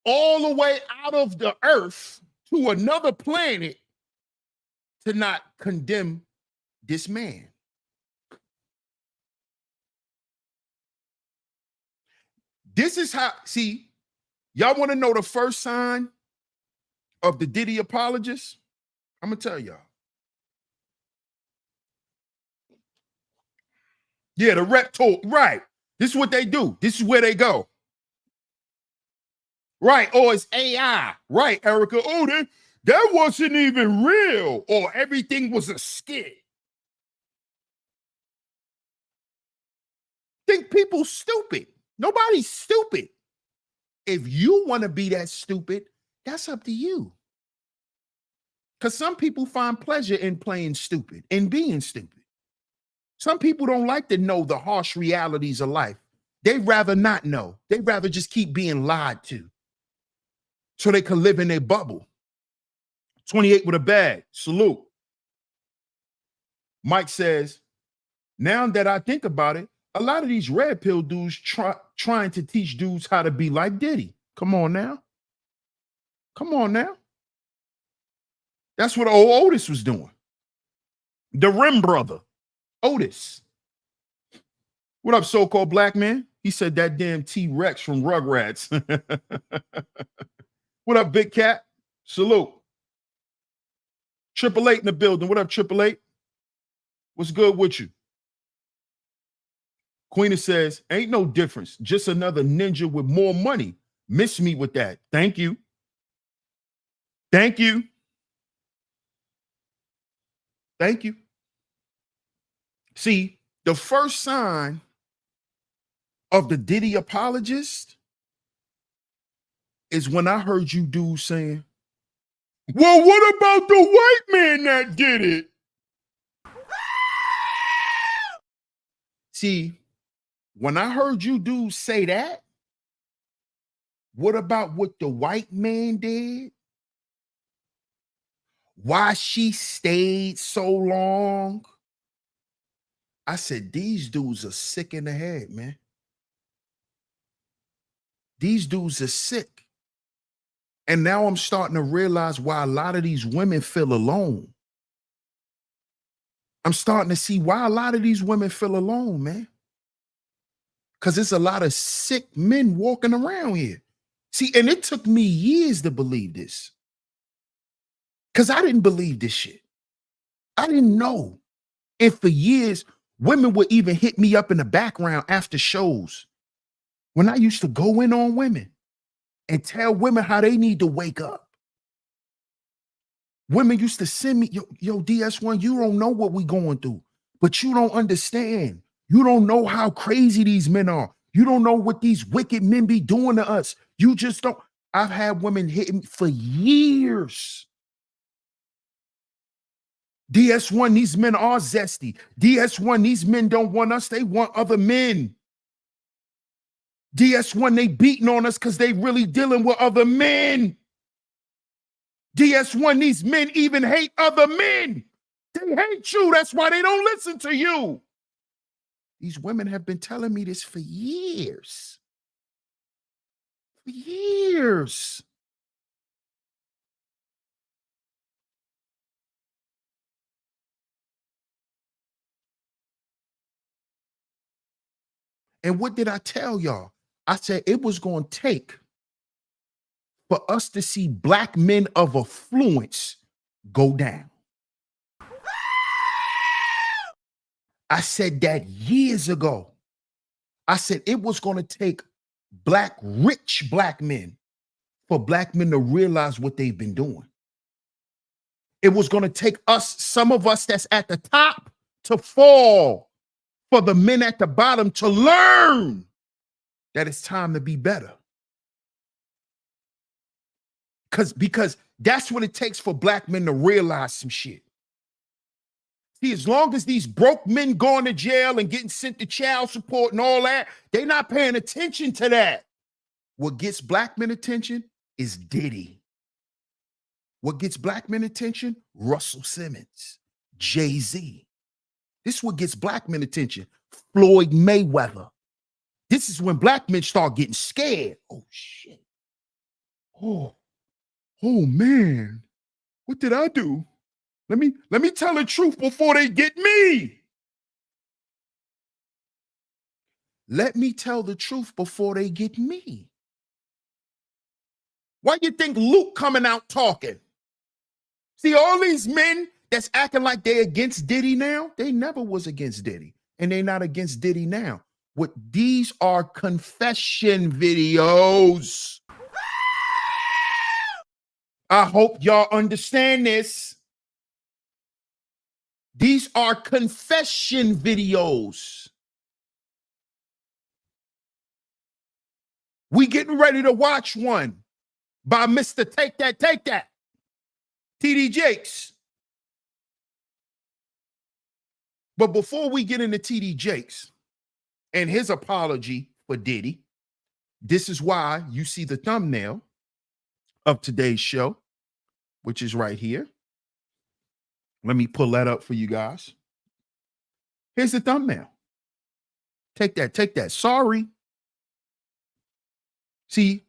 S1: all the way out of the earth to another planet to not condemn this man. This is how, see, y'all want to know the first sign of the Diddy Apologists? I'm going to tell y'all. Yeah, the rep told, right. This is what they do. This is where they go. Right. Or it's AI. Right, Erica. Oh, that wasn't even real. Or everything was a skit. Think people stupid. Nobody's stupid. If you want to be that stupid, that's up to you. Because some people find pleasure in playing stupid and being stupid. Some people don't like to know the harsh realities of life. They'd rather not know. They'd rather just keep being lied to so they can live in their bubble. 28 with a bag. Salute. Mike says, now that I think about it, a lot of these red pill dudes trying to teach dudes how to be like Diddy. Come on now. Come on now. That's what old Otis was doing. The Rim brother, Otis. What up, so-called black man? He said that damn T-Rex from Rugrats. What up, Big Cat? Salute. 888 in the building. What up, 888? What's good with you? Queena says, ain't no difference. Just another ninja with more money. Miss me with that. Thank you. Thank you. Thank you. See, the first sign of the Diddy apologist is when I heard you dudes saying, well, what about the white man that did it? See, when I heard you dudes say that, what about what the white man did? Why she stayed so long? I said, these dudes are sick in the head, man. These dudes are sick. And now I'm starting to realize why a lot of these women feel alone. I'm starting to see why a lot of these women feel alone, man. Because there's a lot of sick men walking around here. See, and it took me years to believe this. Because I didn't believe this shit. I didn't know. And for years, women would even hit me up in the background after shows when I used to go in on women and tell women how they need to wake up. Women used to send me, yo, DS1, you don't know what we going through, but you don't understand. You don't know how crazy these men are. You don't know what these wicked men be doing to us. You just don't. I've had women hit me for years. DS1, these men are zesty. DS1, these men don't want us. They want other men. DS1, they beating on us because they really dealing with other men. DS1, these men even hate other men. They hate you. That's why they don't listen to you. These women have been telling me this for years. For years. And what did I tell y'all? I said it was going to take for us to see black men of affluence go down. I said that years ago. I said it was going to take rich black men for black men to realize what they've been doing. It was going to take us, some of us that's at the top, to fall for the men at the bottom to learn that it's time to be better. Because that's what it takes for black men to realize some shit. See, as long as these broke men going to jail and getting sent to child support and all that, they're not paying attention to that. What gets black men attention is Diddy. What gets black men attention? Russell Simmons, Jay-Z. This is what gets black men attention. Floyd Mayweather. This is when black men start getting scared. Oh, shit. Oh man. What did I do? Let me tell the truth before they get me. Let me tell the truth before they get me. Why you think Luke coming out talking? See, all these men that's acting like they against Diddy now, they never was against Diddy. And they not against Diddy now. What these are confession videos. I hope y'all understand this. These are confession videos. We getting ready to watch one by Mr. Take That, T.D.Jakes. But before we get into T.D.Jakes and his apology for Diddy, this is why you see the thumbnail of today's show, which is right here. Let me pull that up for you guys. Here's the thumbnail. Take that. Sorry. See,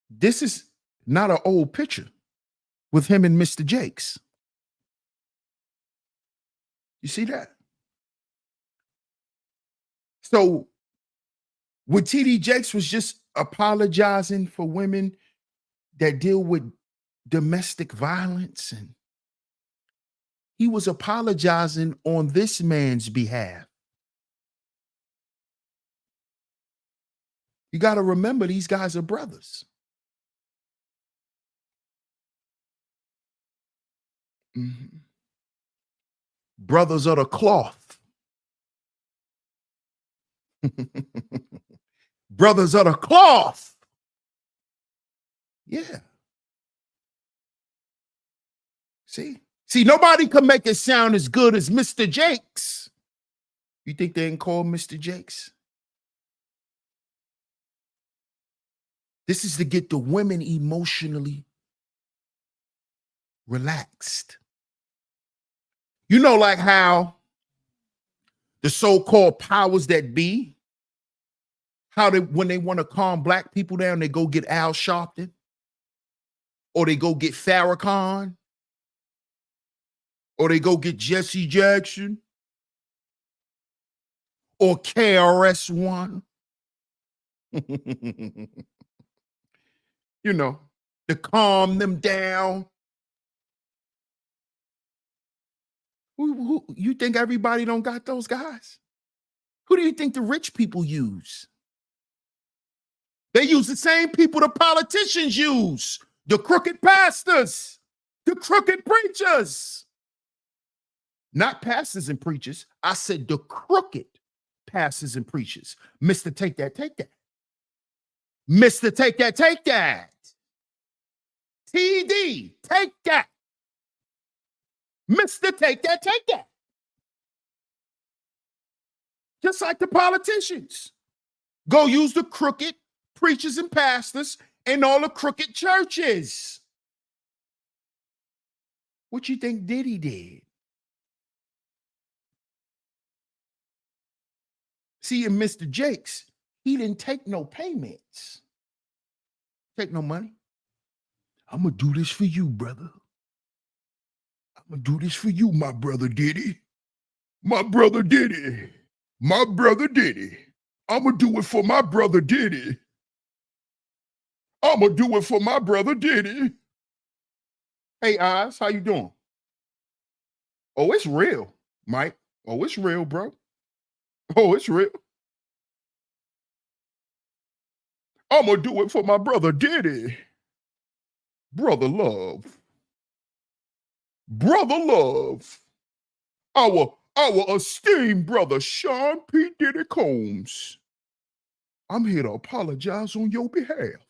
S1: this is not an old picture with him and Mr. Jakes. You see that? So what T.D. Jakes was just apologizing for women that deal with domestic violence, and he was apologizing on this man's behalf. You got to remember, these guys are brothers. Mm-hmm. Brothers of the cloth. Brothers of the cloth. Yeah. See, nobody can make it sound as good as Mr. Jakes. You think they can call Mr. Jakes? This is to get the women emotionally relaxed. You know, like how the so-called powers that be, how they, when they want to calm black people down, they go get Al Sharpton, or they go get Farrakhan, or they go get Jesse Jackson, or KRS-One. You know, to calm them down. Who you think everybody don't got those guys? Who do you think the rich people use? They use the same people the politicians use. The crooked pastors, the crooked preachers. Not pastors and preachers. I said the crooked pastors and preachers. Mr. Take That, Take That. Mr. Take That, Take That. TD, take that. Mr. Take That, Take That. Just like the politicians. Go use the crooked preachers and pastors and all the crooked churches. What you think Diddy did? See, in Mr. Jakes, he didn't take no payments. Take no money. I'm going to do this for you, brother. I'm going to do this for you, my brother Diddy. My brother Diddy. My brother Diddy. I'm going to do it for my brother Diddy. I'm going to do it for my brother Diddy. Hey, Oz, how you doing? Oh, it's real, Mike. Oh, it's real, bro. Oh, it's real. I'm going to do it for my brother Diddy. Brother Love. Brother Love. Our esteemed brother, Sean P. Diddy Combs. I'm here to apologize on your behalf.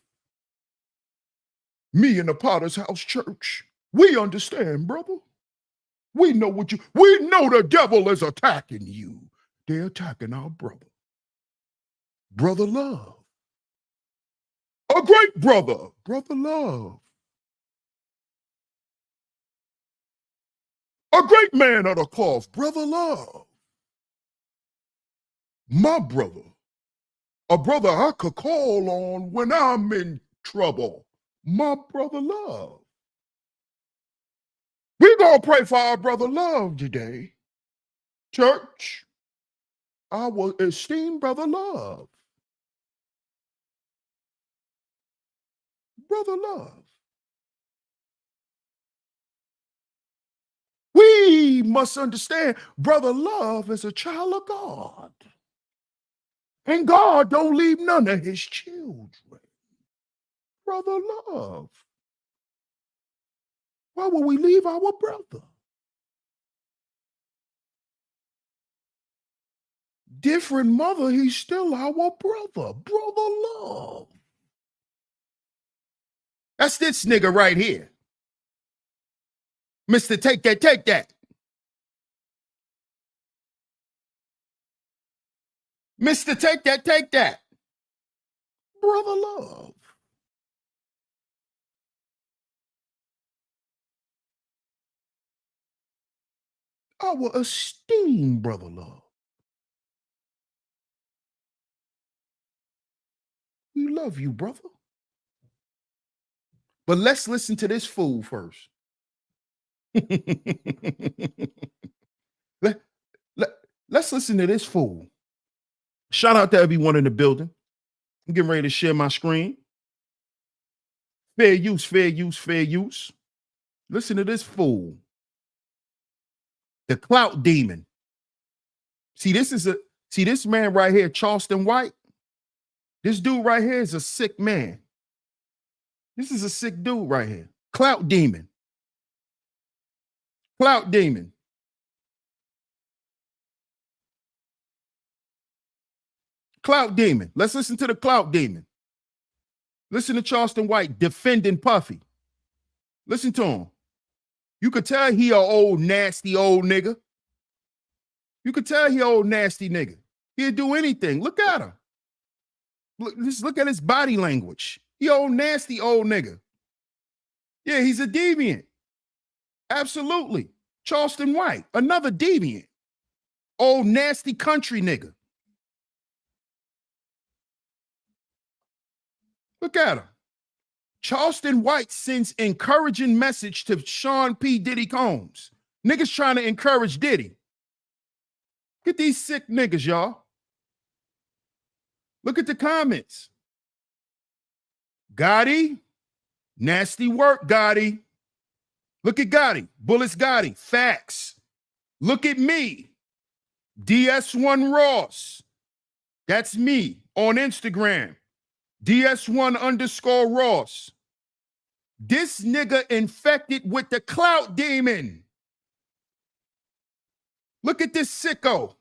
S1: Me and the Potter's House Church, we understand, brother. We know the devil is attacking you. They're attacking our brother. Brother Love. A great brother. Brother Love. A great man of the cloth. Brother Love. My brother. A brother I could call on when I'm in trouble. My brother Love. We're going to pray for our brother Love today. Church, our esteemed brother Love. Brother Love. We must understand brother Love is a child of God. And God don't leave none of his children. Brother Love. Why would we leave our brother? Different mother, he's still our brother. Brother Love. That's this nigga right here. Mr. Take That, Take That. Mr. Take That, Take That. Brother Love. Our esteemed brother Love. We love you, brother. But let's listen to this fool first. Let's listen to this fool. Shout out to everyone in the building. I'm getting ready to share my screen. Fair use, fair use, fair use. Listen to this fool. The clout demon. See, this man right here, Charleston White. This dude right here is a sick man. This is a sick dude right here. Clout demon. Clout demon. Clout demon. Let's listen to the clout demon. Listen to Charleston White defending Puffy. Listen to him. You could tell he a old nasty old nigga. You could tell he old nasty nigga. He'd do anything. Look at him. Look at his body language. He old nasty old nigga. Yeah, he's a deviant. Absolutely. Charleston White, another deviant. Old nasty country nigga. Look at him. Charleston White sends encouraging message to Sean P. Diddy Combs. Niggas trying to encourage Diddy. Get these sick niggas, y'all. Look at the comments. Gotti, nasty work, Gotti. Look at Gotti, Bullets Gotti, facts. Look at me, DS1 Ross. That's me on Instagram, DS1_Ross. This nigga infected with the clout demon. Look at this sicko.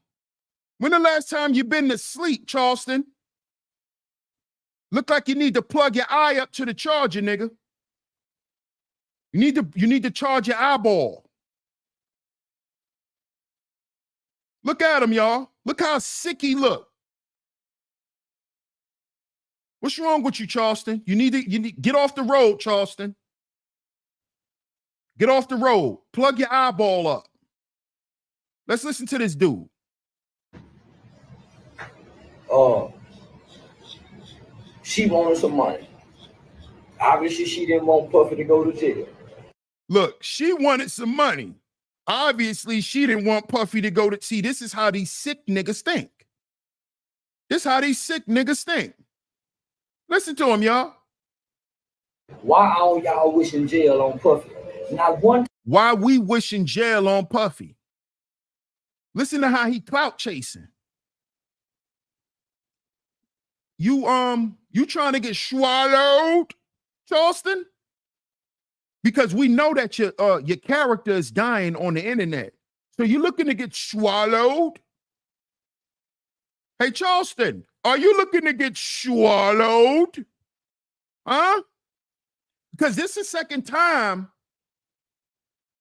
S1: When the last time you been to sleep, Charleston? Look like you need to plug your eye up to the charger, nigga. You need to charge your eyeball. Look at him, y'all. Look how sick he look. What's wrong with you, Charleston? You need to get off the road, Charleston. Get off the road. Plug your eyeball up. Let's listen to this dude.
S2: She wanted some money. Obviously, she didn't want Puffy to go to jail.
S1: Look, she wanted some money. Obviously, she didn't want Puffy to go to... See, this is how these sick niggas think. This is how these sick niggas think. Listen to him, y'all.
S2: Why all y'all wishing jail on Puffy? Not one...
S1: Why we wishing jail on Puffy? Listen to how he clout chasing. You trying to get swallowed, Charleston? Because we know that your character is dying on the internet. So you looking to get swallowed? Hey, Charleston, are you looking to get swallowed? Huh? Because this is the second time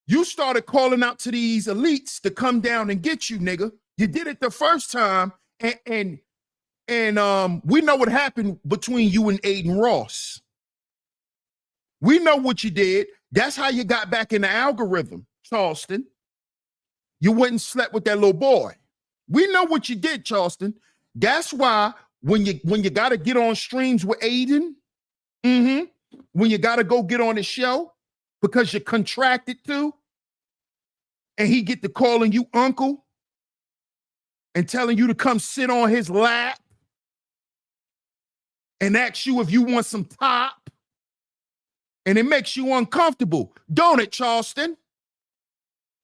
S1: you started calling out to these elites to come down and get you, nigga. You did it the first time, and we know what happened between you and Aiden Ross. We know what you did. That's how you got back in the algorithm, Charleston. You went and slept with that little boy. We know what you did, Charleston. That's why when you got to get on streams with Aiden, when you got to go get on the show because you're contracted to, and he get to calling you uncle and telling you to come sit on his lap and ask you if you want some top, and it makes you uncomfortable, don't it, Charleston?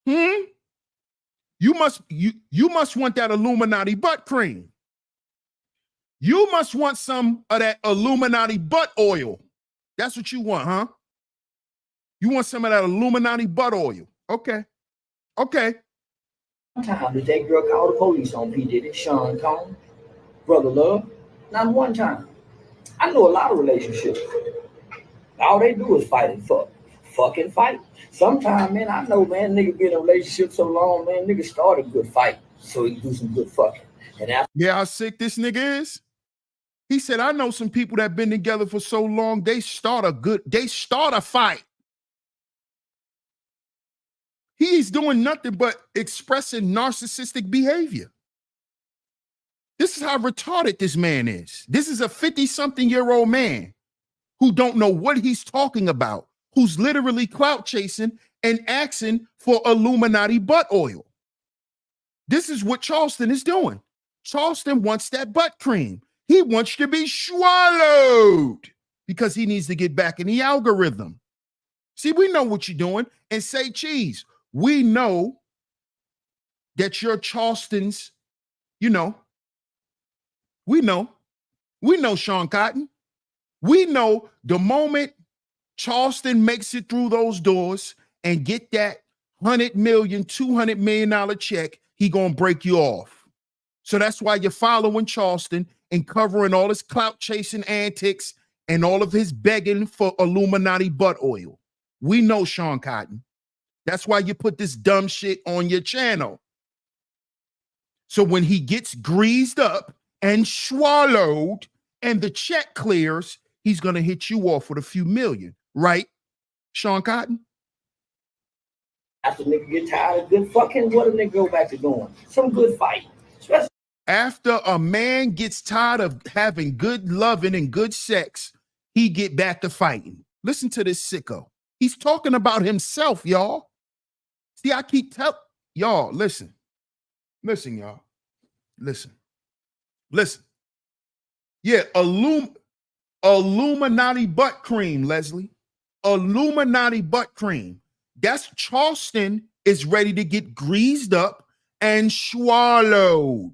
S1: You must want that Illuminati butt cream. You must want some of that Illuminati butt oil. That's what you want, huh? You want some of that Illuminati butt oil. Okay. Okay.
S2: One time did that girl call the police on P. Diddy, Sean Combs, Brother Love? Not one time. I know a lot of relationships. All they do is fight and fuck. Fucking fight. Sometimes, man, I know, man, nigga been in a relationship so long, man, nigga start a good fight so he can do some good fucking. And after...
S1: Yeah, how sick this nigga is? He said, I know some people that been together for so long, they start a fight. He's doing nothing but expressing narcissistic behavior. This is how retarded this man is. This is a 50-something-year-old man who don't know what he's talking about, who's literally clout chasing and asking for Illuminati butt oil. This is what Charleston is doing. Charleston wants that butt cream. He wants to be swallowed because he needs to get back in the algorithm. See, we know what you're doing. And say cheese. We know that you're Charleston's, we know We know Sean Cotton. We know the moment Charleston makes it through those doors and get that $100 million, $200 million check, he gonna break you off. So that's why you're following Charleston and covering all his clout chasing antics and all of his begging for Illuminati butt oil. We know Sean Cotton. That's why you put this dumb shit on your channel. So when he gets greased up and swallowed and the check clears, he's gonna hit you off with a few million, right, Sean Cotton?
S2: After nigga get tired of good fucking, what a nigga go back to doing? Some good fighting. Especially
S1: after a man gets tired of having good loving and good sex, he get back to fighting. Listen to this sicko. He's talking about himself, y'all. See, I keep telling y'all, listen, y'all. Listen. Yeah, Illuminati butt cream, Leslie. Illuminati butt cream. That's Charleston is ready to get greased up and swallowed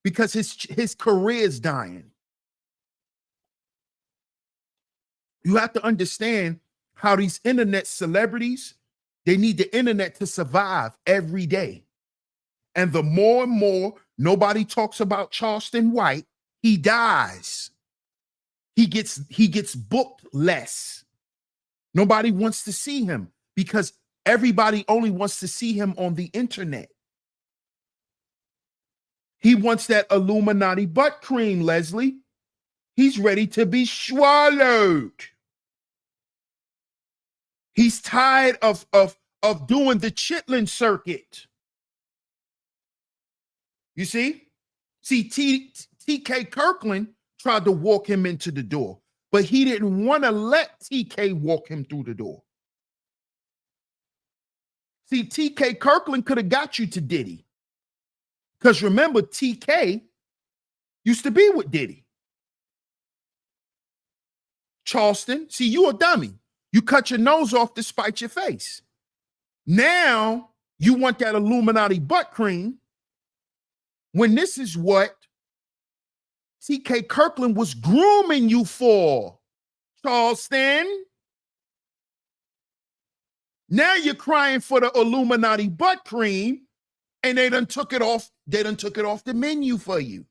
S1: because his career is dying. You have to understand how these internet celebrities, they need the internet to survive every day. And the more and more nobody talks about Charleston White, he dies. He gets booked less. Nobody wants to see him because everybody only wants to see him on the internet. He wants that Illuminati butt cream, Leslie. He's ready to be swallowed. He's tired of doing the chitlin circuit. You see? See, T.K. Kirkland tried to walk him into the door, but he didn't want to let T.K. walk him through the door. See, T.K. Kirkland could have got you to Diddy. Because remember, T.K. used to be with Diddy. Charleston, see, you a dummy. You cut your nose off to spite your face. Now, you want that Illuminati butt cream when this is what T.K. Kirkland was grooming you for, Charleston. Now you're crying for the Illuminati butt cream, and they done took it off. They done took it off the menu for you.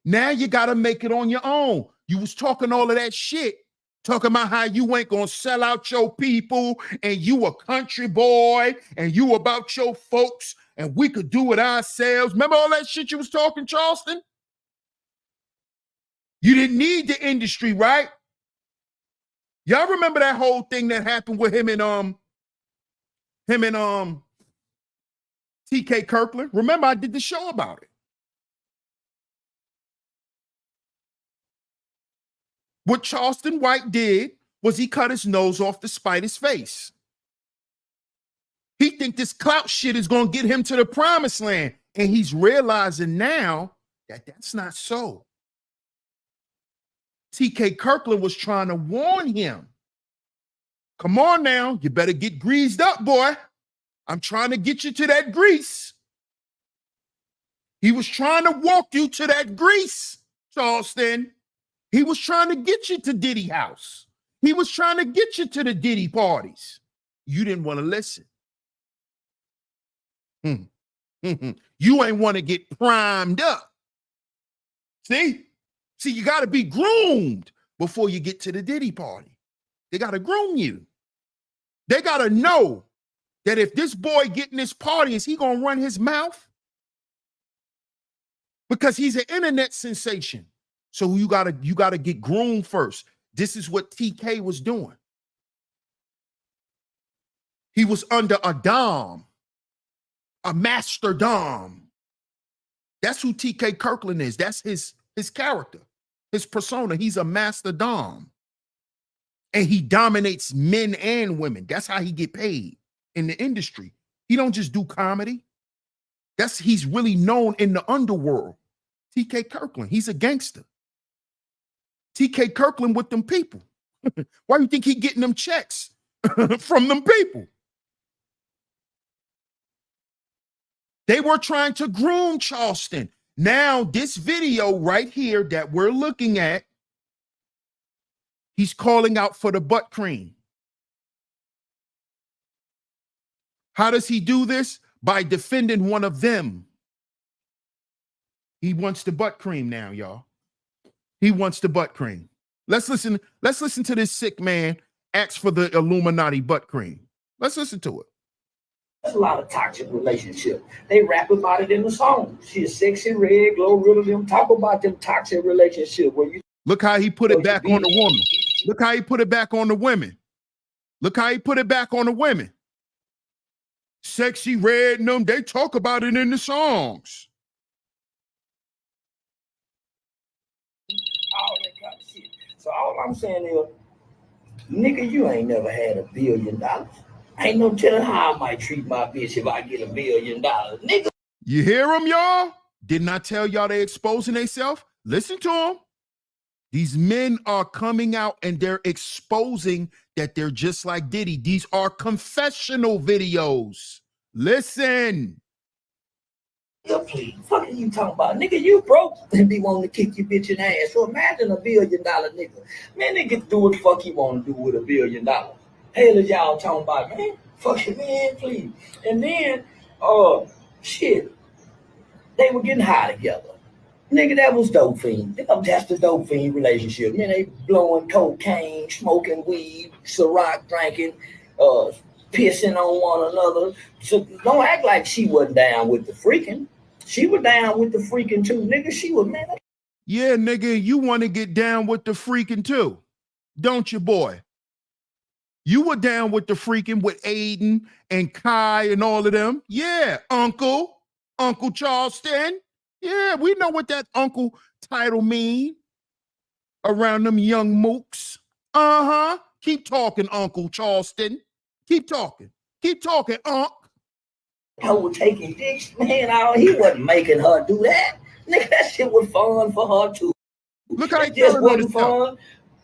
S1: Now you got to make it on your own. You was talking all of that shit, talking about how you ain't gonna sell out your people, and you a country boy, and you about your folks, and we could do it ourselves. Remember all that shit you was talking, Charleston? You didn't need the industry, right? Y'all remember that whole thing that happened with him and T.K. Kirkland? Remember, I did the show about it. What Charleston White did was he cut his nose off to spite his face. He think this clout shit is going to get him to the promised land. And he's realizing now that that's not so. T.K. Kirkland was trying to warn him. Come on now, you better get greased up, boy. I'm trying to get you to that grease. He was trying to walk you to that grease, Charleston. He was trying to get you to Diddy house. He was trying to get you to the Diddy parties. You didn't want to listen. You ain't want to get primed up. See, you got to be groomed before you get to the Diddy party. They got to groom you. They got to know that if this boy getting this party, is he going to run his mouth? Because he's an internet sensation. So you gotta get groomed first. This is what TK was doing. He was under a dom, a master dom. That's who TK Kirkland is. That's his character, his persona. He's a master dom. And he dominates men and women. That's how he get paid in the industry. He don't just do comedy. He's really known in the underworld. TK Kirkland, he's a gangster. TK Kirkland with them people. Why do you think he getting them checks from them people? They were trying to groom Charleston. Now, this video right here that we're looking at, he's calling out for the butt cream. How does he do this? By defending one of them. He wants the butt cream now, y'all. He wants the butt cream. Let's listen to this sick man ask for the Illuminati butt cream. Let's listen to it.
S2: There's a lot of toxic relationships. They rap about it in the song. She's sexy, red, glow, rid of them. Talk about them toxic relationships where you
S1: look how he put it back on the woman. Look how he put it back on the women. Look how he put it back on the women. Sexy, red, and them, they talk about it in the songs.
S2: All that kind of shit. So all I'm saying is, nigga, you ain't never had $1 billion. Ain't no telling how I might treat my bitch if I get $1 billion, nigga.
S1: You hear them, y'all? Didn't I tell y'all they exposing themselves? Listen to them. These men are coming out and they're exposing that they're just like Diddy. These are confessional videos. Listen.
S2: Yeah, please. Fuck are you talking about? Nigga, you broke and be wanting to kick your bitch in the ass. So imagine $1 billion nigga. Man, nigga do what the fuck he want to do with $1 billion. Hell is y'all talking about, man? Fuck it, man, please. And then, shit, they were getting high together. Nigga, that was dope fiend. That's the dope fiend relationship. Man, they blowing cocaine, smoking weed, Ciroc drinking, pissing on one another. So don't act like she wasn't down with the freaking. She was down with the freaking too, nigga. She was, man.
S1: Yeah, nigga, you want to get down with the freaking too, don't you, boy? You were down with the freaking with Aiden and Kai and all of them. Yeah, Uncle Charleston. Yeah, we know what that uncle title mean around them young mooks. Uh-huh. Keep talking, Uncle Charleston. Keep talking. Keep talking, Unc.
S2: I was taking dicks, man. He wasn't making her do that. Nigga, that shit was fun for her too.
S1: Look how
S2: it just wasn't fun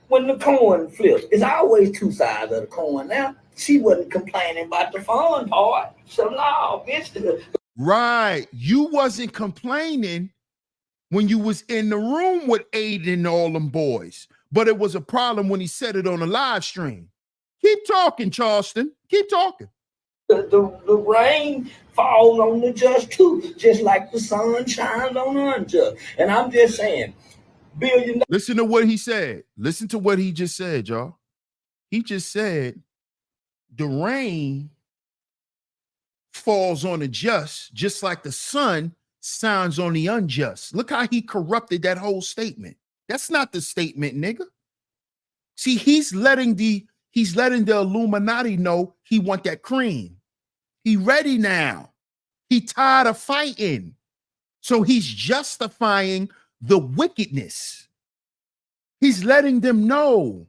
S2: when the coin flipped. It's always two sides of the coin now. She wasn't complaining about the fun part. So no, bitch.
S1: Right. You wasn't complaining when you was in the room with Aiden and all them boys. But it was a problem when he said it on a live stream. Keep talking, Charleston. Keep talking.
S2: The rain falls on the just too, just like the sun shines on the unjust. And I'm just saying, $1 billion.
S1: Listen to what he said. Listen to what he just said, y'all. He just said the rain falls on the just like the sun shines on the unjust. Look how he corrupted that whole statement. That's not the statement, nigga. See, he's letting the Illuminati know he want that cream. He ready now. He tired of fighting. So he's justifying the wickedness. He's letting them know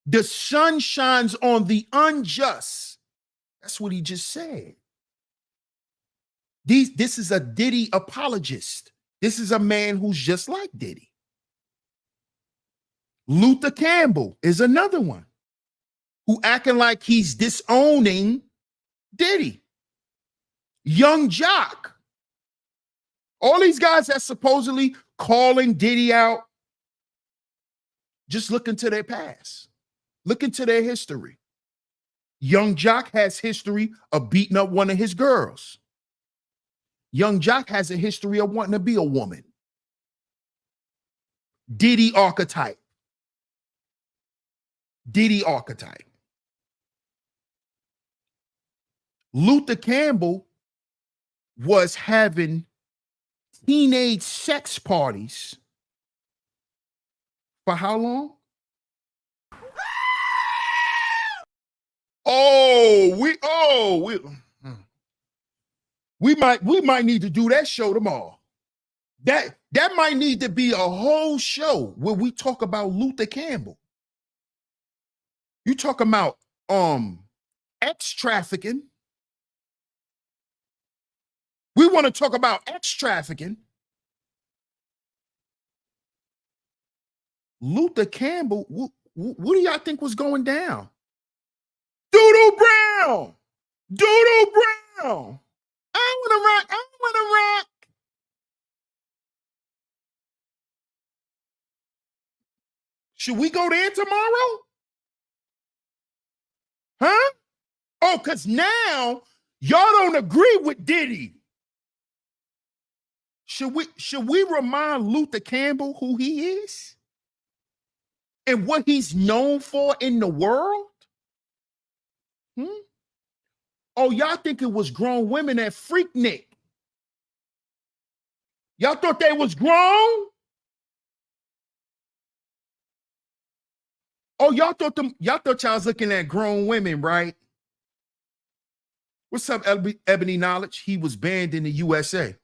S1: the sun shines on the unjust. That's what he just said. This is a Diddy apologist. This is a man who's just like Diddy. Luther Campbell is another one who acting like he's disowning Diddy. Young Jock. All these guys that supposedly calling Diddy out, just look into their past. Look into their history. Young Jock has history of beating up one of his girls. Young Jock has a history of wanting to be a woman. Diddy archetype. Diddy archetype. Luther Campbell was having teenage sex parties for how long? We might need to do that show tomorrow. That might need to be a whole show where we talk about Luther Campbell. You talking about X trafficking. We want to talk about X trafficking. Luther Campbell, what do y'all think was going down? Doodle Brown. Doodle Brown. I want to rock. Should we go there tomorrow? Huh? Oh, because now y'all don't agree with Diddy. Should we remind Luther Campbell who he is? And what he's known for in the world? Oh, y'all think it was grown women at Freaknik? Y'all thought they was grown? Oh, y'all thought y'all was looking at grown women, right? What's up, Ebony Knowledge? He was banned in the USA.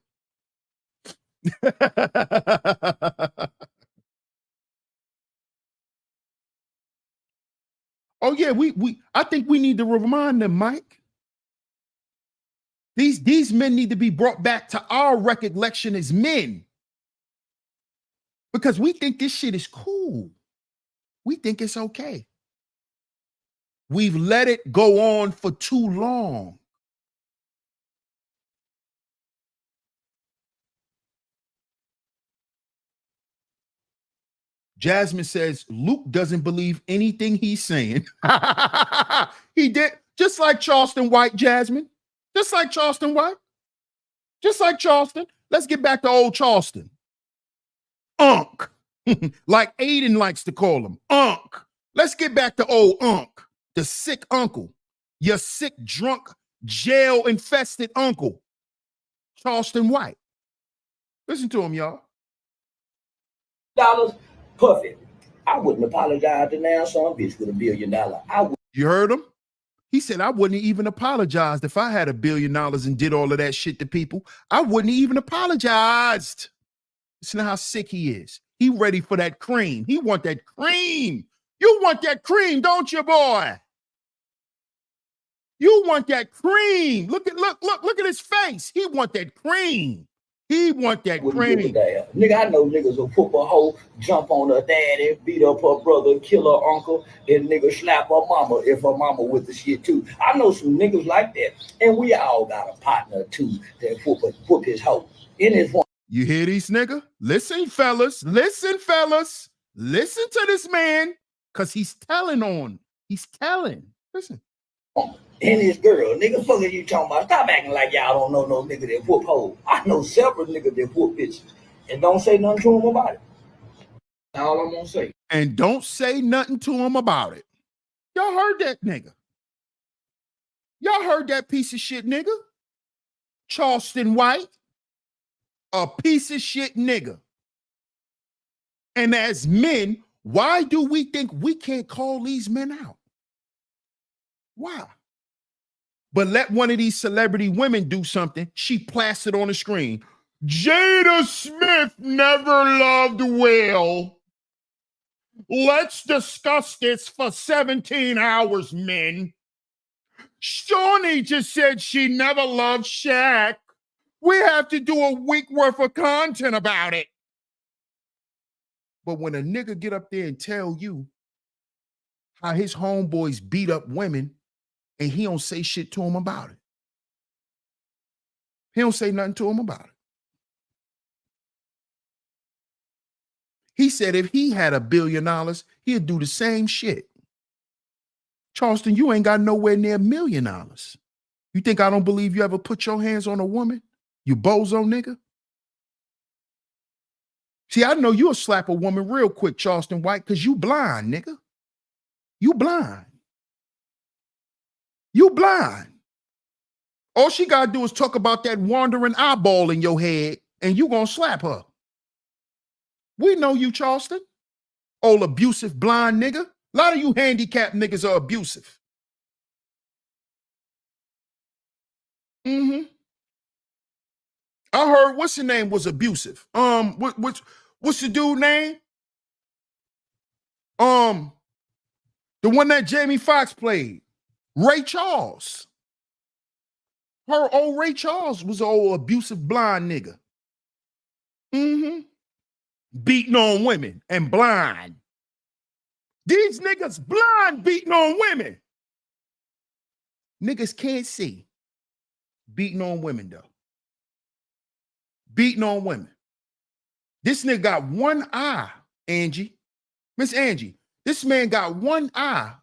S1: Oh yeah, I think we need to remind them, Mike. These men need to be brought back to our recollection as men. Because we think this shit is cool. We think it's okay. We've let it go on for too long. Jasmine says Luke doesn't believe anything he's saying. He did, just like Charleston White, Jasmine. Just like Charleston White. Just like Charleston. Let's get back to old Charleston. Unc. Like Aiden likes to call him. Unc. Let's get back to old Unc. The sick uncle. Your sick, drunk, jail-infested uncle. Charleston White. Listen to him, y'all.
S2: Dollars, perfect. I wouldn't apologize to now some bitch with $1 billion.
S1: You heard him? He said, I wouldn't even apologize if I had $1 billion and did all of that shit to people. I wouldn't even apologized. Listen to how sick he is. He ready for that cream. He want that cream. You want that cream, don't you, boy? You want that cream. Look at his face. He want that cream. He want that cream.
S2: Nigga, I know niggas will whoop a hoe, jump on her daddy, beat up her brother, kill her uncle, and nigga slap her mama if her mama with the shit too. I know some niggas like that, and we all got a partner too that whoop his hoe in his one.
S1: You hear these nigga? Listen, fellas. Listen, fellas. Listen to this man, because he's telling on. He's telling. Listen.
S2: And his girl, nigga, fuck are you talking about? Stop acting like y'all don't know no nigga that whoop hoes. I know several niggas that whoop bitches. And don't say nothing to him about it. That's all I'm gonna say.
S1: And don't say nothing to him about it. Y'all heard that nigga. Y'all heard that piece of shit nigga. Charleston White. A piece of shit nigga. And as men, why do we think we can't call these men out? Why? But let one of these celebrity women do something, she plastered on the screen. Jada Smith never loved well. Let's discuss this for 17 hours, men. Shawnee just said she never loved Shaq. We have to do a week worth of content about it. But when a nigga get up there and tell you how his homeboys beat up women, and he don't say shit to him about it. He don't say nothing to him about it. He said if he had $1 billion, he'd do the same shit. Charleston, you ain't got nowhere near $1 million. You think I don't believe you ever put your hands on a woman? You bozo nigga? See, I know you'll slap a woman real quick, Charleston White, because you blind, nigga. You blind. You blind. All she got to do is talk about that wandering eyeball in your head, and you gonna slap her. We know you, Charleston. Old abusive blind nigga. A lot of you handicapped niggas are abusive. I heard what's the name was abusive. What's the dude name? The one that Jamie Foxx played. Ray Charles. Her old Ray Charles was an old abusive blind nigga. Beating on women and blind. These niggas blind beating on women. Niggas can't see. Beating on women though. Beating on women. This nigga got one eye, Angie. Miss Angie, this man got one eye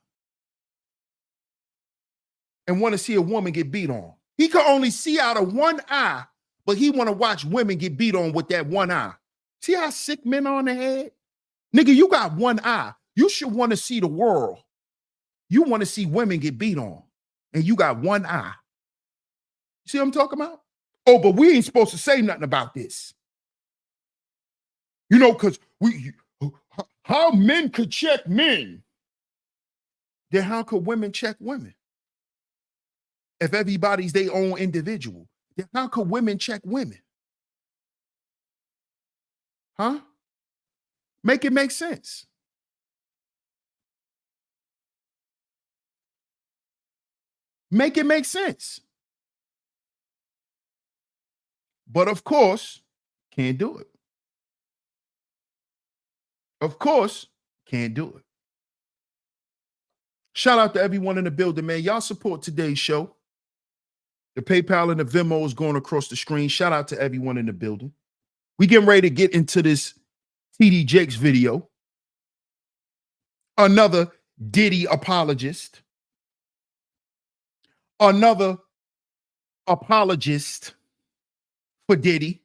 S1: and want to see a woman get beat on. He could only see out of one eye, but he want to watch women get beat on with that one eye. See how sick men are on the head? Nigga, you got one eye. You should want to see the world. You want to see women get beat on, and you got one eye. See what I'm talking about? Oh, but we ain't supposed to say nothing about this. You know, because how men could check men, then how could women check women? If everybody's their own individual, then how could women check women? Huh? Make it make sense. Make it make sense. But of course, can't do it. Of course, can't do it. Shout out to everyone in the building, man. Y'all support today's show. The PayPal and the Venmo is going across the screen. Shout out to everyone in the building. We getting ready to get into this T.D.Jakes video. Another Diddy apologist. Another apologist for Diddy.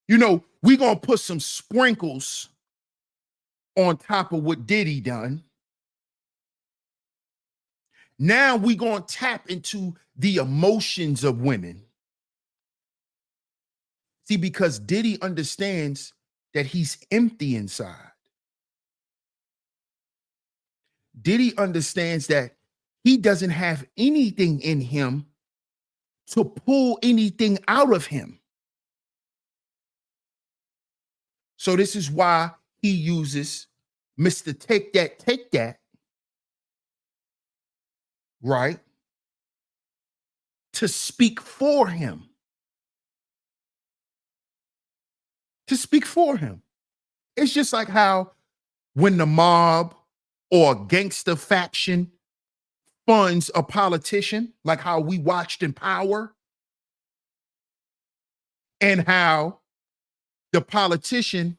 S1: You know, we gonna put some sprinkles on top of what Diddy done. Now we gonna tap into the emotions of women. See, because Diddy understands that he's empty inside. Diddy understands that he doesn't have anything in him to pull anything out of him. So this is why he uses Mr. Take That, right? To speak for him. To speak for him. It's just like how when the mob or a gangster faction funds a politician, like how we watched in Power, and how the politician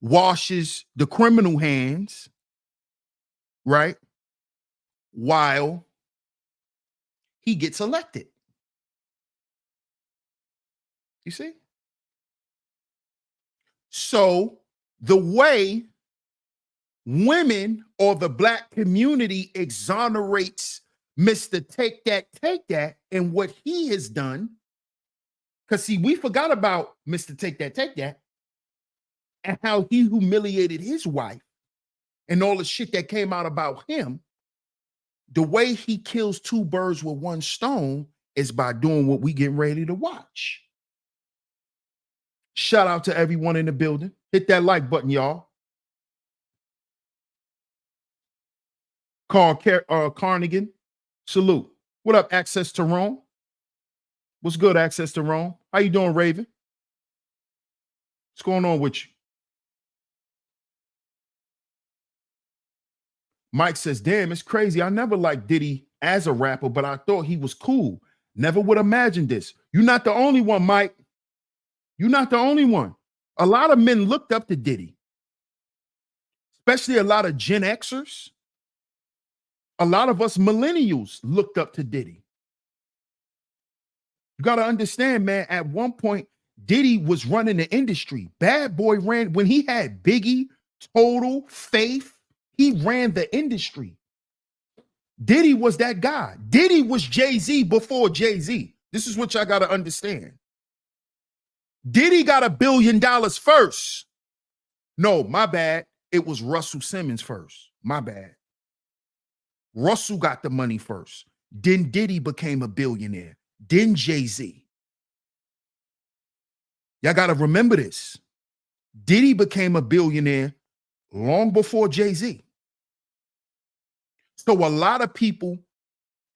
S1: washes the criminal hands, right? While he gets elected. You see? So the way women or the Black community exonerates Mr. Take That and what he has done, because see, we forgot about Mr. Take That and how he humiliated his wife and all the shit that came out about him. The way he kills two birds with one stone is by doing what we getting ready to watch. Shout out to everyone in the building. Hit that like button, y'all. Carl Carnegie, salute. What up, Access to Rome? What's good, Access to Rome? How you doing, Raven? What's going on with you? Mike says, damn, it's crazy. I never liked Diddy as a rapper, but I thought he was cool. Never would imagine this. You're not the only one, Mike. You're not the only one. A lot of men looked up to Diddy, especially a lot of Gen Xers. A lot of us millennials looked up to Diddy. You got to understand, man, at one point, Diddy was running the industry. Bad Boy ran, when he had Biggie, Total, Faith, he ran the industry. Diddy was that guy. Diddy was Jay-Z before Jay-Z. This is what y'all got to understand. Diddy got $1 billion first. No, my bad. It was Russell Simmons first. My bad. Russell got the money first. Then Diddy became a billionaire. Then Jay-Z. Y'all got to remember this. Diddy became a billionaire long before Jay-Z. So a lot of people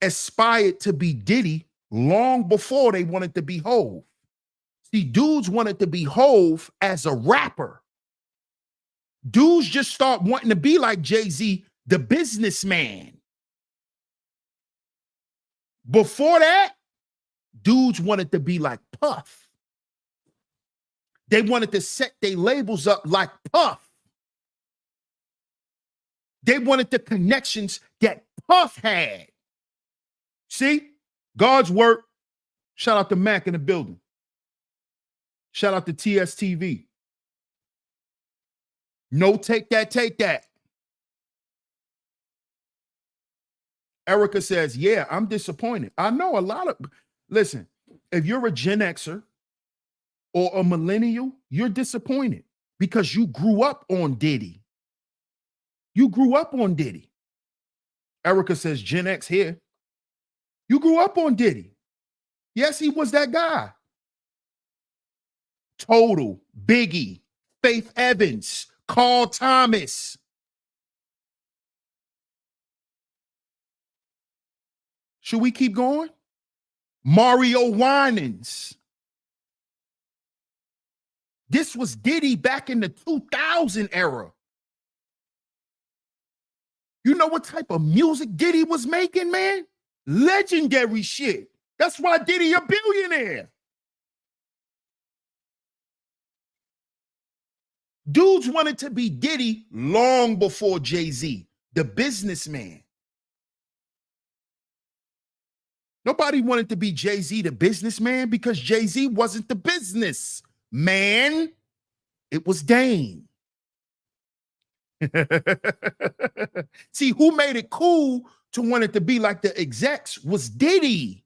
S1: aspired to be Diddy long before they wanted to be Hov. See, dudes wanted to be Hov as a rapper. Dudes just start wanting to be like Jay-Z, the businessman. Before that, dudes wanted to be like Puff. They wanted to set their labels up like Puff. They wanted the connections that Puff had. See? God's work. Shout out to Mac in the building. Shout out to TSTV. No, take that, take that. Erica says, yeah, I'm disappointed. I know a lot of, listen, if you're a Gen Xer or a millennial, you're disappointed because you grew up on Diddy. You grew up on Diddy. Erica says, Gen X here. You grew up on Diddy. Yes, he was that guy. Total, Biggie, Faith Evans, Carl Thomas. Should we keep going? Mario Winans. This was Diddy back in the 2000 era. You know what type of music Diddy was making, man? Legendary shit. That's why Diddy a billionaire. Dudes wanted to be Diddy long before Jay-Z, the businessman. Nobody wanted to be Jay-Z, the businessman, because Jay-Z wasn't the business man. It was Dame. See, who made it cool to want it to be like the execs was Diddy.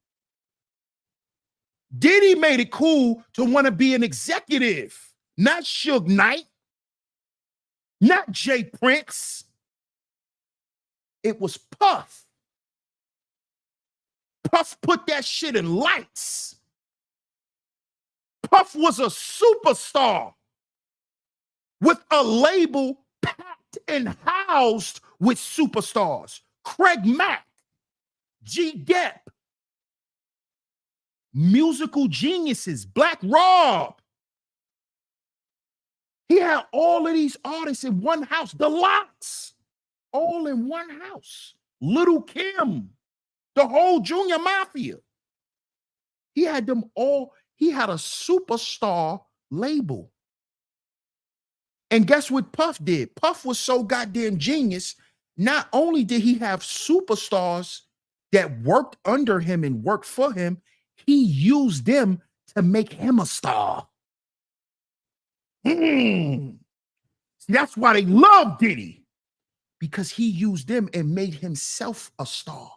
S1: Diddy made it cool to want to be an executive, not Suge Knight, not Jay Prince. It was Puff. Puff put that shit in lights. Puff was a superstar with a label packed and housed with superstars. Craig Mack, G Dep, musical geniuses, Black Rob. He had all of these artists in one house, the Lots, all in one house. Little Kim, the whole Junior Mafia. He had them all. He had a superstar label. And guess what Puff did? Puff was so goddamn genius. Not only did he have superstars that worked under him and worked for him, he used them to make him a star. That's why they love Diddy, because he used them and made himself a star.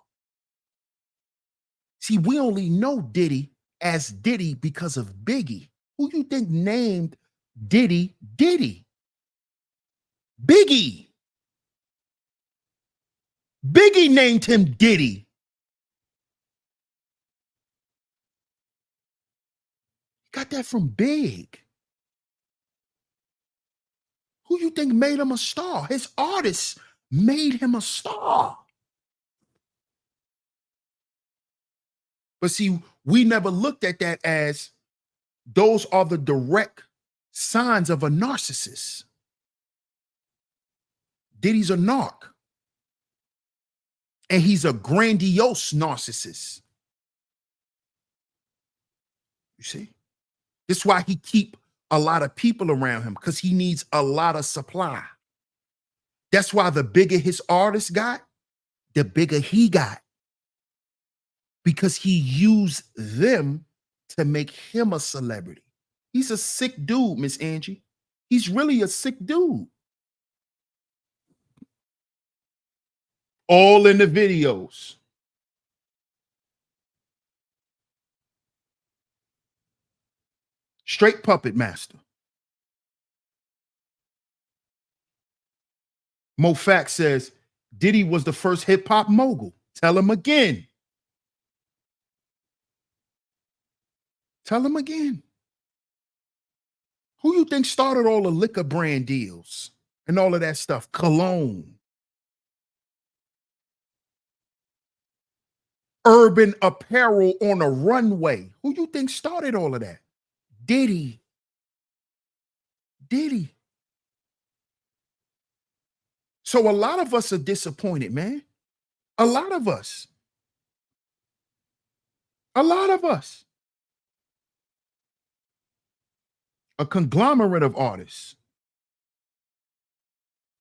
S1: See, we only know Diddy as Diddy because of Biggie. Who you think named Diddy Diddy? Biggie. Biggie named him Diddy. Got that from Big. Who you think made him a star? His artists made him a star. But see, we never looked at that as those are the direct signs of a narcissist. Diddy's a narc. And he's a grandiose narcissist. You see? This is why he keep a lot of people around him, because he needs a lot of supply. That's why the bigger his artist got, the bigger he got. Because he used them to make him a celebrity. He's a sick dude, Miss Angie. He's really a sick dude. All in the videos. Straight puppet master. Mo Fax says, Diddy was the first hip hop mogul. Tell him again. Tell him again. Who you think started all the liquor brand deals and all of that stuff? Cologne. Urban apparel on a runway. Who you think started all of that? Diddy. Diddy. So a lot of us are disappointed, man. A lot of us. A lot of us. A conglomerate of artists.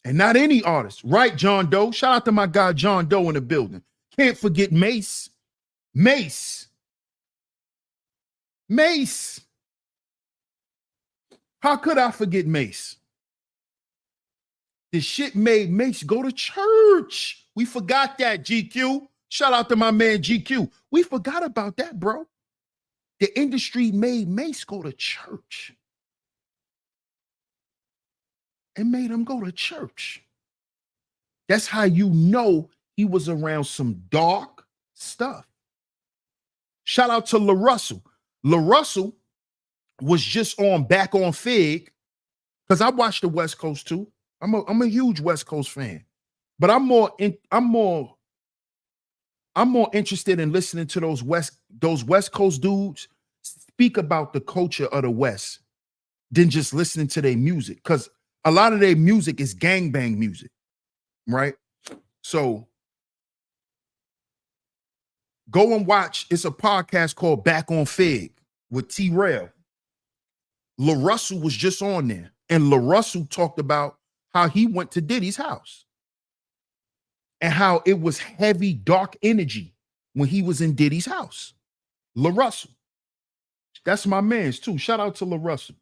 S1: And not any artist. Right, John Doe? Shout out to my guy, John Doe, in the building. Can't forget Mace. Mace. Mace. How could I forget Mace? This shit made Mace go to church. We forgot that, GQ. Shout out to my man, GQ. We forgot about that, bro. The industry made Mace go to church. And made him go to church. That's how you know he was around some dark stuff. Shout out to La Russell. La Russell was just on Back on Fig, because I watched the West Coast too. I'm a huge West Coast fan, but I'm more interested in listening to those West Coast dudes speak about the culture of the West than just listening to their music, because a lot of their music is gangbang music, right? So go and watch. It's a podcast called Back on Fig with T-Rail. La Russell was just on there, and La Russell talked about how he went to Diddy's house and how it was heavy, dark energy when he was in Diddy's house. La Russell. That's my man's too. Shout out to La Russell.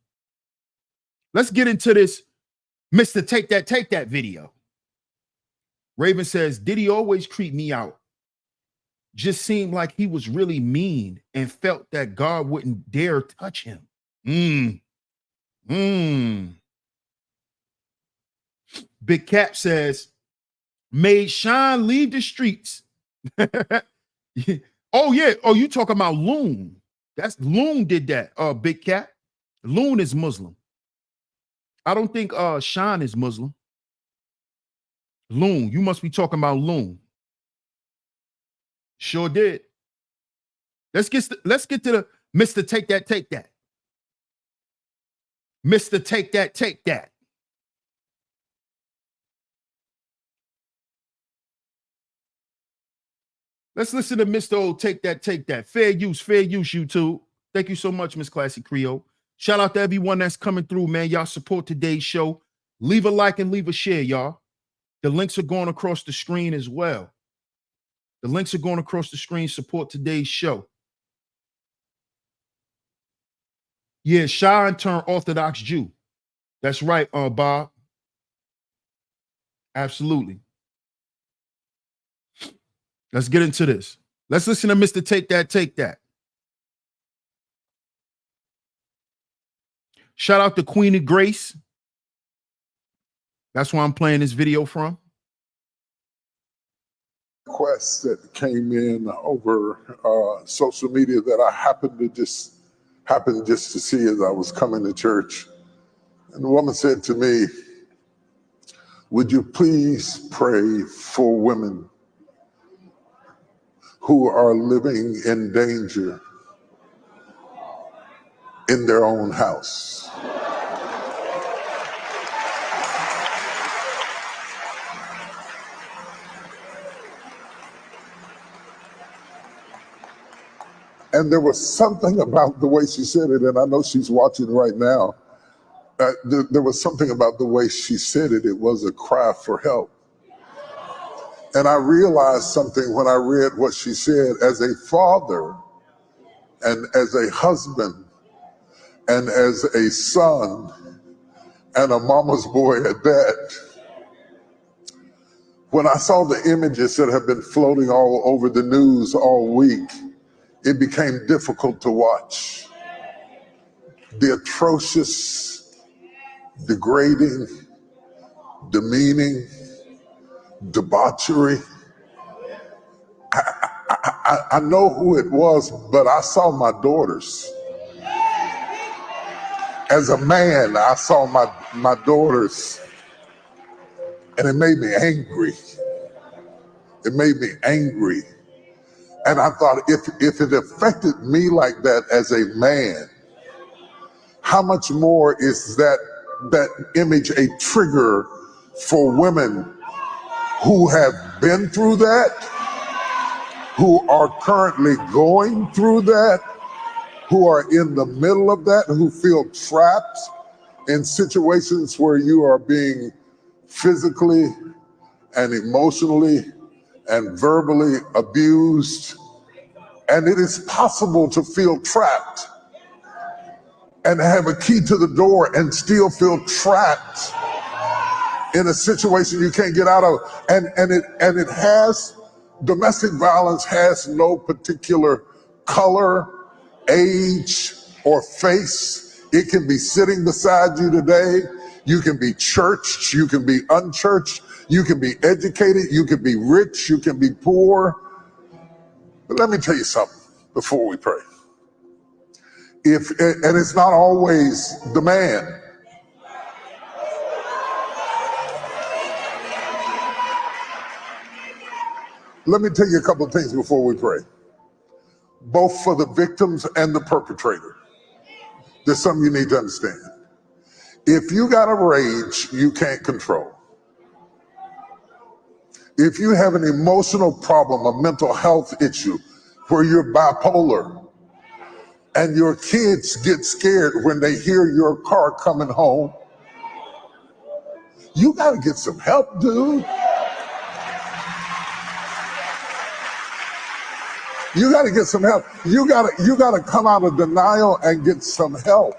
S1: Let's get into this Mr. Take That video. Raven says, Diddy always creeped me out. Just seemed like he was really mean and felt that God wouldn't dare touch him. Big Cap says, made Sean leave the streets. Oh, yeah. Oh, you talking about Loon. That's Loon did that, Big Cap. Loon is Muslim. I don't think Sean is Muslim. Loon, you must be talking about Loon. Sure did. Let's get to the Mr. Take That. Mr. Take That. Let's listen to Mr. O Take That. Fair use, YouTube. Thank you so much, Miss Classic Creole. Shout out to everyone that's coming through, man. Y'all support today's show. Leave a like and leave a share, y'all. The links are going across the screen as well. The links are going across the screen. Support today's show. Yeah, Sean turned Orthodox Jew. That's right, Bob. Absolutely. Let's get into this. Let's listen to Mr. Take That. Shout out to Queen of Grace. That's where I'm playing this video from.
S3: Requests that came in over social media that I happened just to see as I was coming to church. And the woman said to me, would you please pray for women who are living in danger in their own house? And there was something about the way she said it, and I know she's watching right now. There was something about the way she said it. It was a cry for help. And I realized something when I read what she said. As a father and as a husband and as a son and a mama's boy at that, when I saw the images that have been floating all over the news all week, it became difficult to watch. The atrocious, degrading, demeaning, debauchery. I know who it was, but I saw my daughters. As a man, I saw my daughters, and it made me angry. It made me angry. And I thought, if it affected me like that as a man, how much more is that image a trigger for women who have been through that, who are currently going through that, who are in the middle of that, who feel trapped in situations where you are being physically and emotionally and verbally abused. And it is possible to feel trapped and have a key to the door and still feel trapped in a situation you can't get out of. And it has, domestic violence has no particular color, age, or face. It can be sitting beside you today. You can be churched, you can be unchurched, you can be educated, you can be rich, you can be poor. But let me tell you something before we pray. And it's not always the man. Let me tell you a couple of things before we pray. Both for the victims and the perpetrator. There's something you need to understand. If you got a rage you can't control, if you have an emotional problem, a mental health issue where you're bipolar, and your kids get scared when they hear your car coming home, you got to get some help, dude. You got to get some help. You got to come out of denial and get some help.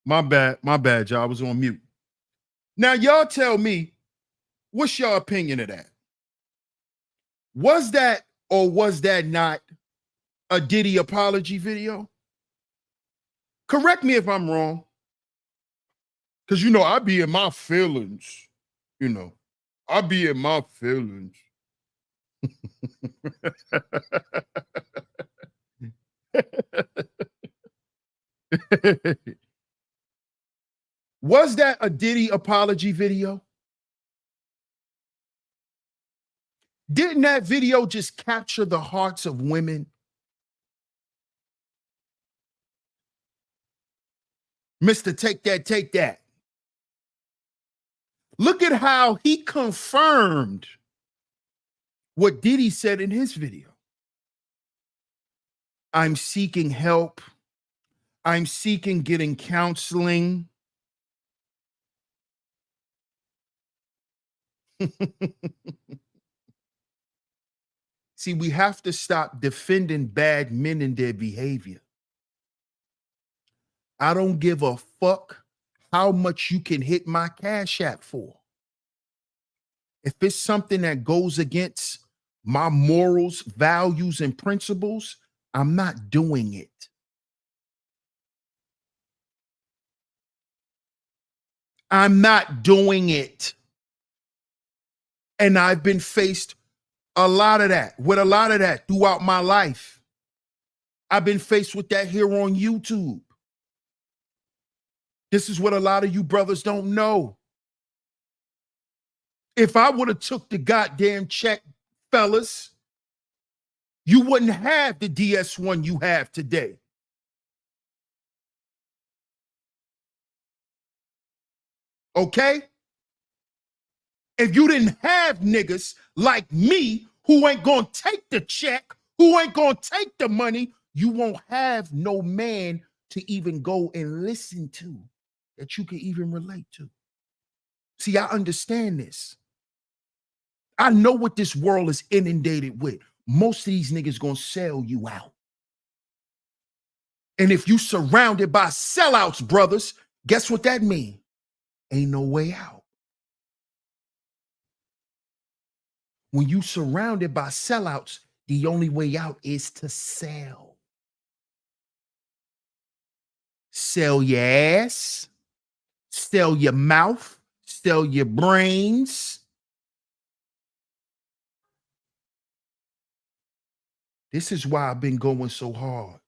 S1: My bad, y'all. I was on mute. Now, y'all tell me, what's your opinion of that? Was that or was that not a Diddy apology video? Correct me if I'm wrong. Because, you know, I be in my feelings. You know, I be in my feelings. Was that a Diddy apology video? Didn't that video just capture the hearts of women? Mr. Take That, Take That. Look at how he confirmed what Diddy said in his video. I'm seeking help. I'm seeking getting counseling. See, we have to stop defending bad men and their behavior. I don't give a fuck how much you can hit my Cash App for. If it's something that goes against my morals, values, and principles, I'm not doing it. I'm not doing it. And I've been faced with a lot of that throughout my life. I've been faced with that here on YouTube. This is what a lot of you brothers don't know. If I would have took the goddamn check, fellas, you wouldn't have the DS1 you have today. Okay? If you didn't have niggas like me who ain't gonna take the check, who ain't gonna take the money, you won't have no man to even go and listen to that you can even relate to. See, I understand this. I know what this world is inundated with. Most of these niggas gonna sell you out. And if you surrounded by sellouts, brothers, guess what that means? Ain't no way out. When you surrounded by sellouts, the only way out is to sell. Sell your ass, sell your mouth, sell your brains. This is why I've been going so hard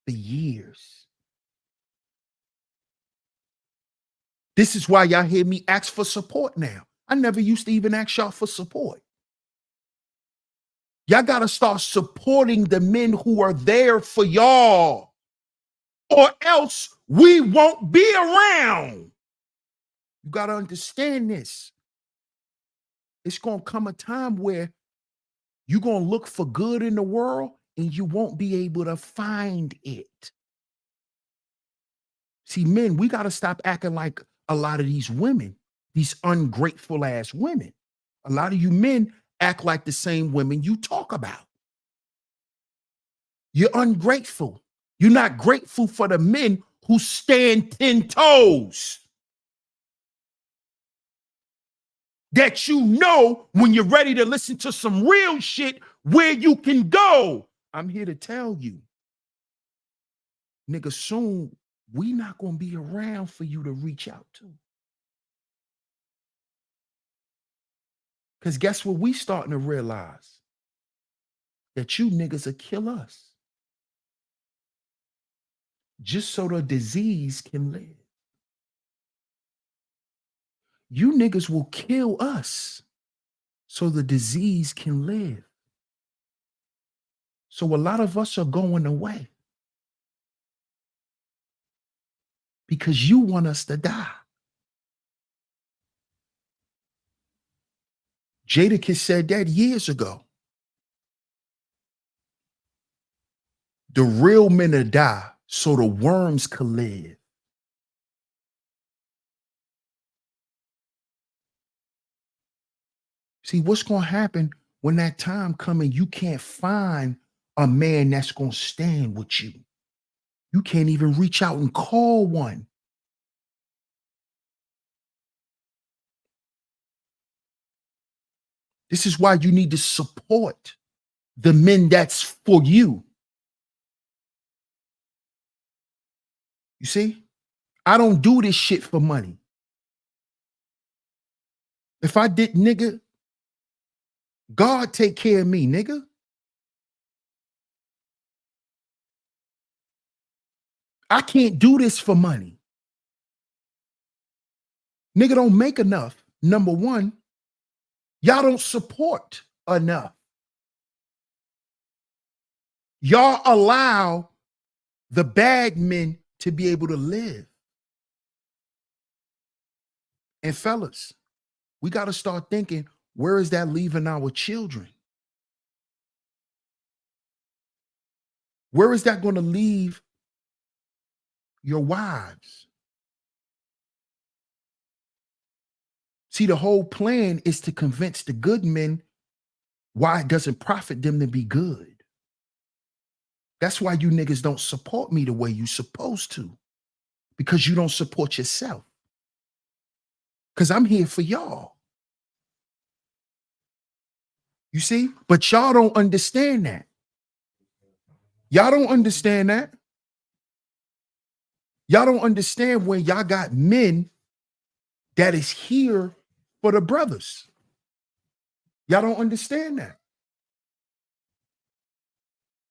S1: for years. This is why y'all hear me ask for support now. I never used to even ask y'all for support. Y'all got to start supporting the men who are there for y'all, or else we won't be around. You got to understand this. It's going to come a time where You're going to look for good in the world and you won't be able to find it. See, men, we got to stop acting like a lot of these women, these ungrateful ass women. A lot of you men act like the same women you talk about. You're ungrateful. You're not grateful for the men who stand 10 toes. That you know when you're ready to listen to some real shit where you can go. I'm here to tell you, nigga, soon we not going to be around for you to reach out to. Because guess what we starting to realize? That you niggas will kill us. Just so the disease can live. You niggas will kill us so the disease can live. So a lot of us are going away because you want us to die. Jadakiss said that years ago. The real men to die so the worms could live. See, what's going to happen when that time comes and you can't find a man that's going to stand with you? You can't even reach out and call one. This is why you need to support the men that's for you. You see, I don't do this shit for money. If I did, nigga, God take care of me, nigga. I can't do this for money. Nigga don't make enough. Number one, y'all don't support enough. Y'all allow the bag men to be able to live. And fellas, we got to start thinking, where is that leaving our children? Where is that going to leave your wives? See, the whole plan is to convince the good men why it doesn't profit them to be good. That's why you niggas don't support me the way you supposed to, because you don't support yourself. Because I'm here for y'all. You see? But y'all don't understand that. Y'all don't understand that. Y'all don't understand when y'all got men that is here for the brothers. Y'all don't understand that.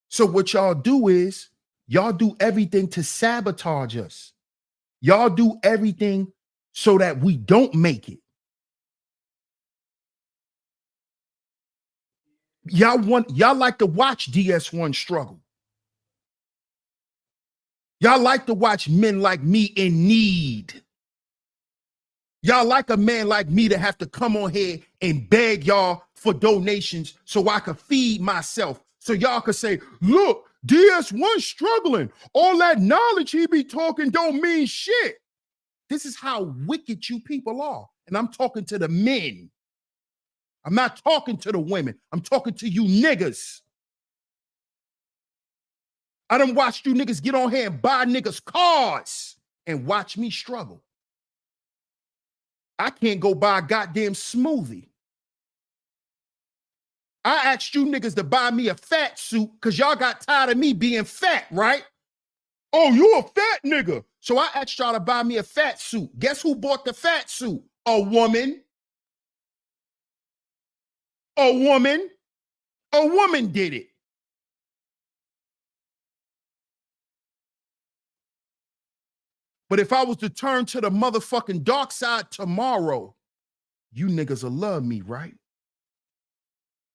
S1: So what y'all do is y'all do everything to sabotage us. Y'all do everything so that we don't make it. Y'all like to watch DS1 struggle. Y'all like to watch men like me in need. Y'all like a man like me to have to come on here and beg y'all for donations so I could feed myself. So y'all could say, look, DS1 struggling. All that knowledge he be talking don't mean shit. This is how wicked you people are. And I'm talking to the men. I'm not talking to the women. I'm talking to you niggas. I done watched you niggas get on here and buy niggas cars and watch me struggle. I can't go buy a goddamn smoothie. I asked you niggas to buy me a fat suit because y'all got tired of me being fat, right? Oh, you a fat nigga. So I asked y'all to buy me a fat suit. Guess who bought the fat suit? A woman. A woman. A woman did it. But if I was to turn to the motherfucking dark side tomorrow, you niggas will love me, right?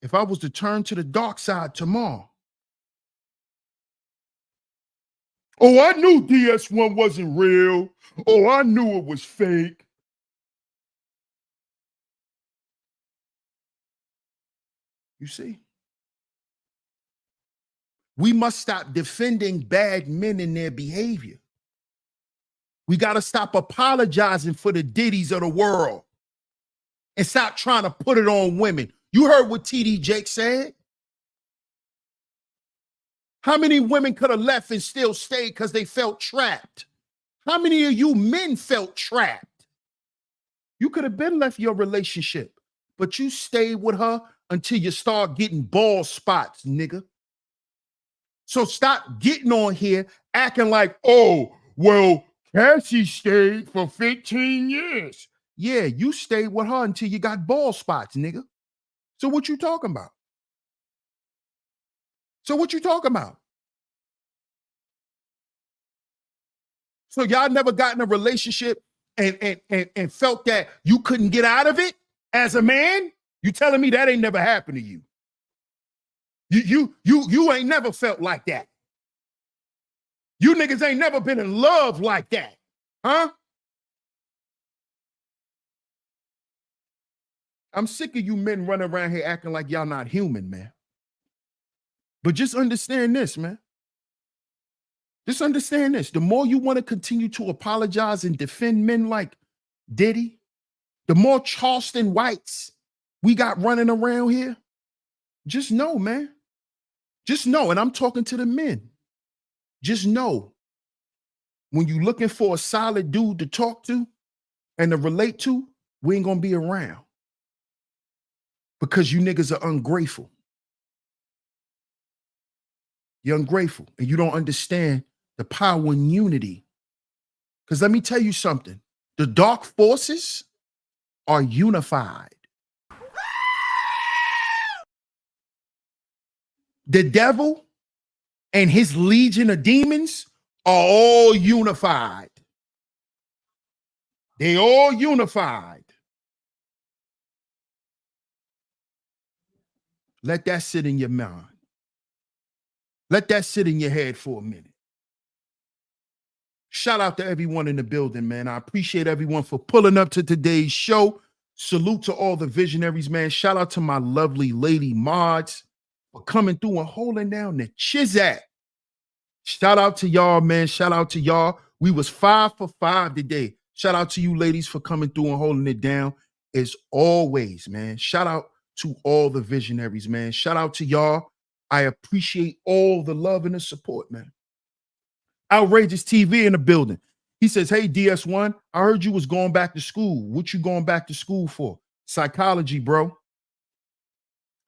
S1: If I was to turn to the dark side tomorrow, oh, I knew DS1 wasn't real. Oh, I knew it was fake. You see? We must stop defending bad men and their behavior. We got to stop apologizing for the Diddies of the world and stop trying to put it on women. You heard what T.D.Jakes said? How many women could have left and still stayed because they felt trapped? How many of you men felt trapped? You could have been left your relationship, but you stayed with her until you start getting bald spots, nigga. So stop getting on here acting like, oh, well, Cassie stayed for 15 years. Yeah, you stayed with her until you got bald spots, nigga. So what you talking about? So what you talking about? So y'all never got in a relationship and felt that you couldn't get out of it as a man? You telling me that ain't never happened to you? You ain't never felt like that. You niggas ain't never been in love like that, huh? I'm sick of you men running around here acting like y'all not human, man. But just understand this, man. Just understand this. The more you want to continue to apologize and defend men like Diddy, the more Charleston Whites we got running around here. Just know, man. Just know, and I'm talking to the men. Just know, when you're looking for a solid dude to talk to and to relate to, we ain't gonna be around. Because you niggas are ungrateful. You're ungrateful, and you don't understand the power in unity. Because let me tell you something. The dark forces are unified. The devil and his legion of demons are all unified. They all unified. Let that sit in your mind. Let that sit in your head for a minute. Shout out to everyone in the building, man. I appreciate everyone for pulling up to today's show. Salute to all the visionaries, man. Shout out to my lovely lady mods for coming through and holding down the Chizat. Shout out to y'all, man. Shout out to y'all. We was 5 for 5 today. Shout out to you ladies for coming through and holding it down as always, man. Shout out to all the visionaries, man. Shout out to y'all. I appreciate all the love and the support, man. Outrageous TV in the building. He says, hey, DS1, I heard you was going back to school. What you going back to school for? Psychology, bro.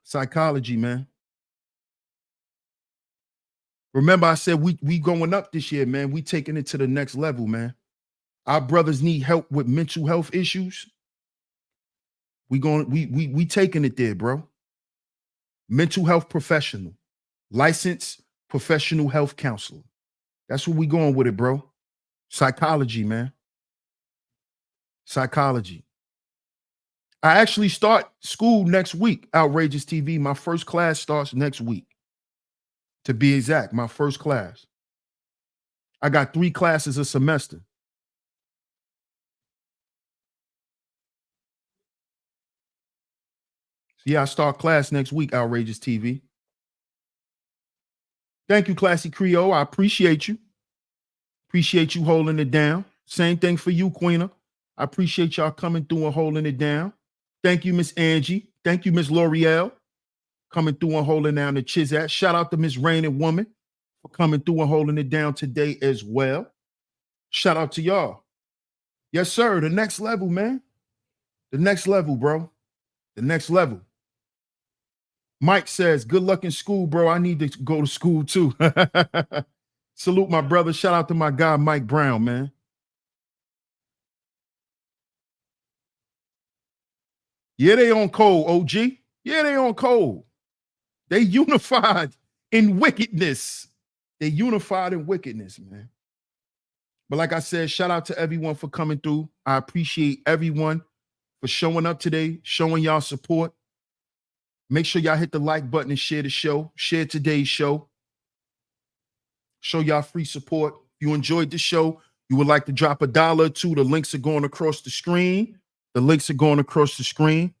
S1: Psychology, man. Remember, I said we going up this year, man. We taking it to the next level, man. Our brothers need help with mental health issues. We taking it there, bro. Mental health professional, licensed professional health counselor. That's where we going with it, bro. Psychology, man. Psychology. I actually start school next week, Outrageous TV. My first class starts next week. To be exact, my first class. I got 3 classes a semester. So yeah, I start class next week, Outrageous TV. Thank you, Classy Creole. I appreciate you. Appreciate you holding it down. Same thing for you, Queena. I appreciate y'all coming through and holding it down. Thank you, Miss Angie. Thank you, Miss L'Oreal, coming through and holding down the Chizat. Shout out to Miss Rain and Woman for coming through and holding it down today as well. Shout out to y'all. Yes, sir. The next level, man. The next level, bro. The next level. Mike says, good luck in school, bro. I need to go to school too. Salute my brother. Shout out to my guy, Mike Brown, man. Yeah, they on cold, OG. Yeah, they on cold. They unified in wickedness. They unified in wickedness, man. But like I said, shout out to everyone for coming through. I appreciate everyone for showing up today, showing y'all support. Make sure y'all hit the like button and share the show. Share today's show. Show y'all free support. If you enjoyed the show, you would like to drop $1 or $2. The links are going across the screen. The links are going across the screen.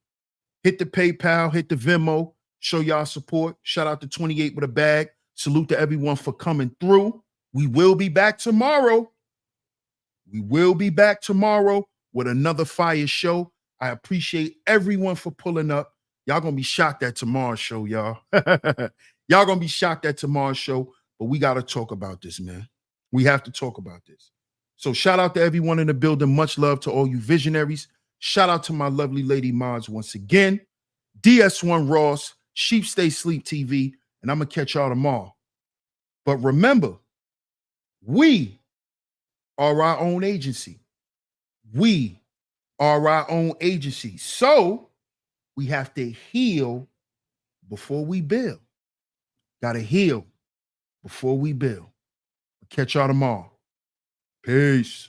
S1: Hit the PayPal, hit the Venmo. Show y'all support. Shout out to 28 with a bag. Salute to everyone for coming through. We will be back tomorrow. We will be back tomorrow with another fire show. I appreciate everyone for pulling up. Y'all gonna be shocked at tomorrow's show, y'all. Y'all gonna be shocked at tomorrow's show, but we gotta talk about this, man. We have to talk about this. So shout out to everyone in the building. Much love to all you visionaries. Shout out to my lovely lady mods once again. DS1 Ross, Sheep Stay Sleep TV, and I'm gonna catch y'all tomorrow. But remember, we are our own agency. We are our own agency. So we have to heal before we build. Gotta heal before we build. Catch y'all tomorrow. Peace.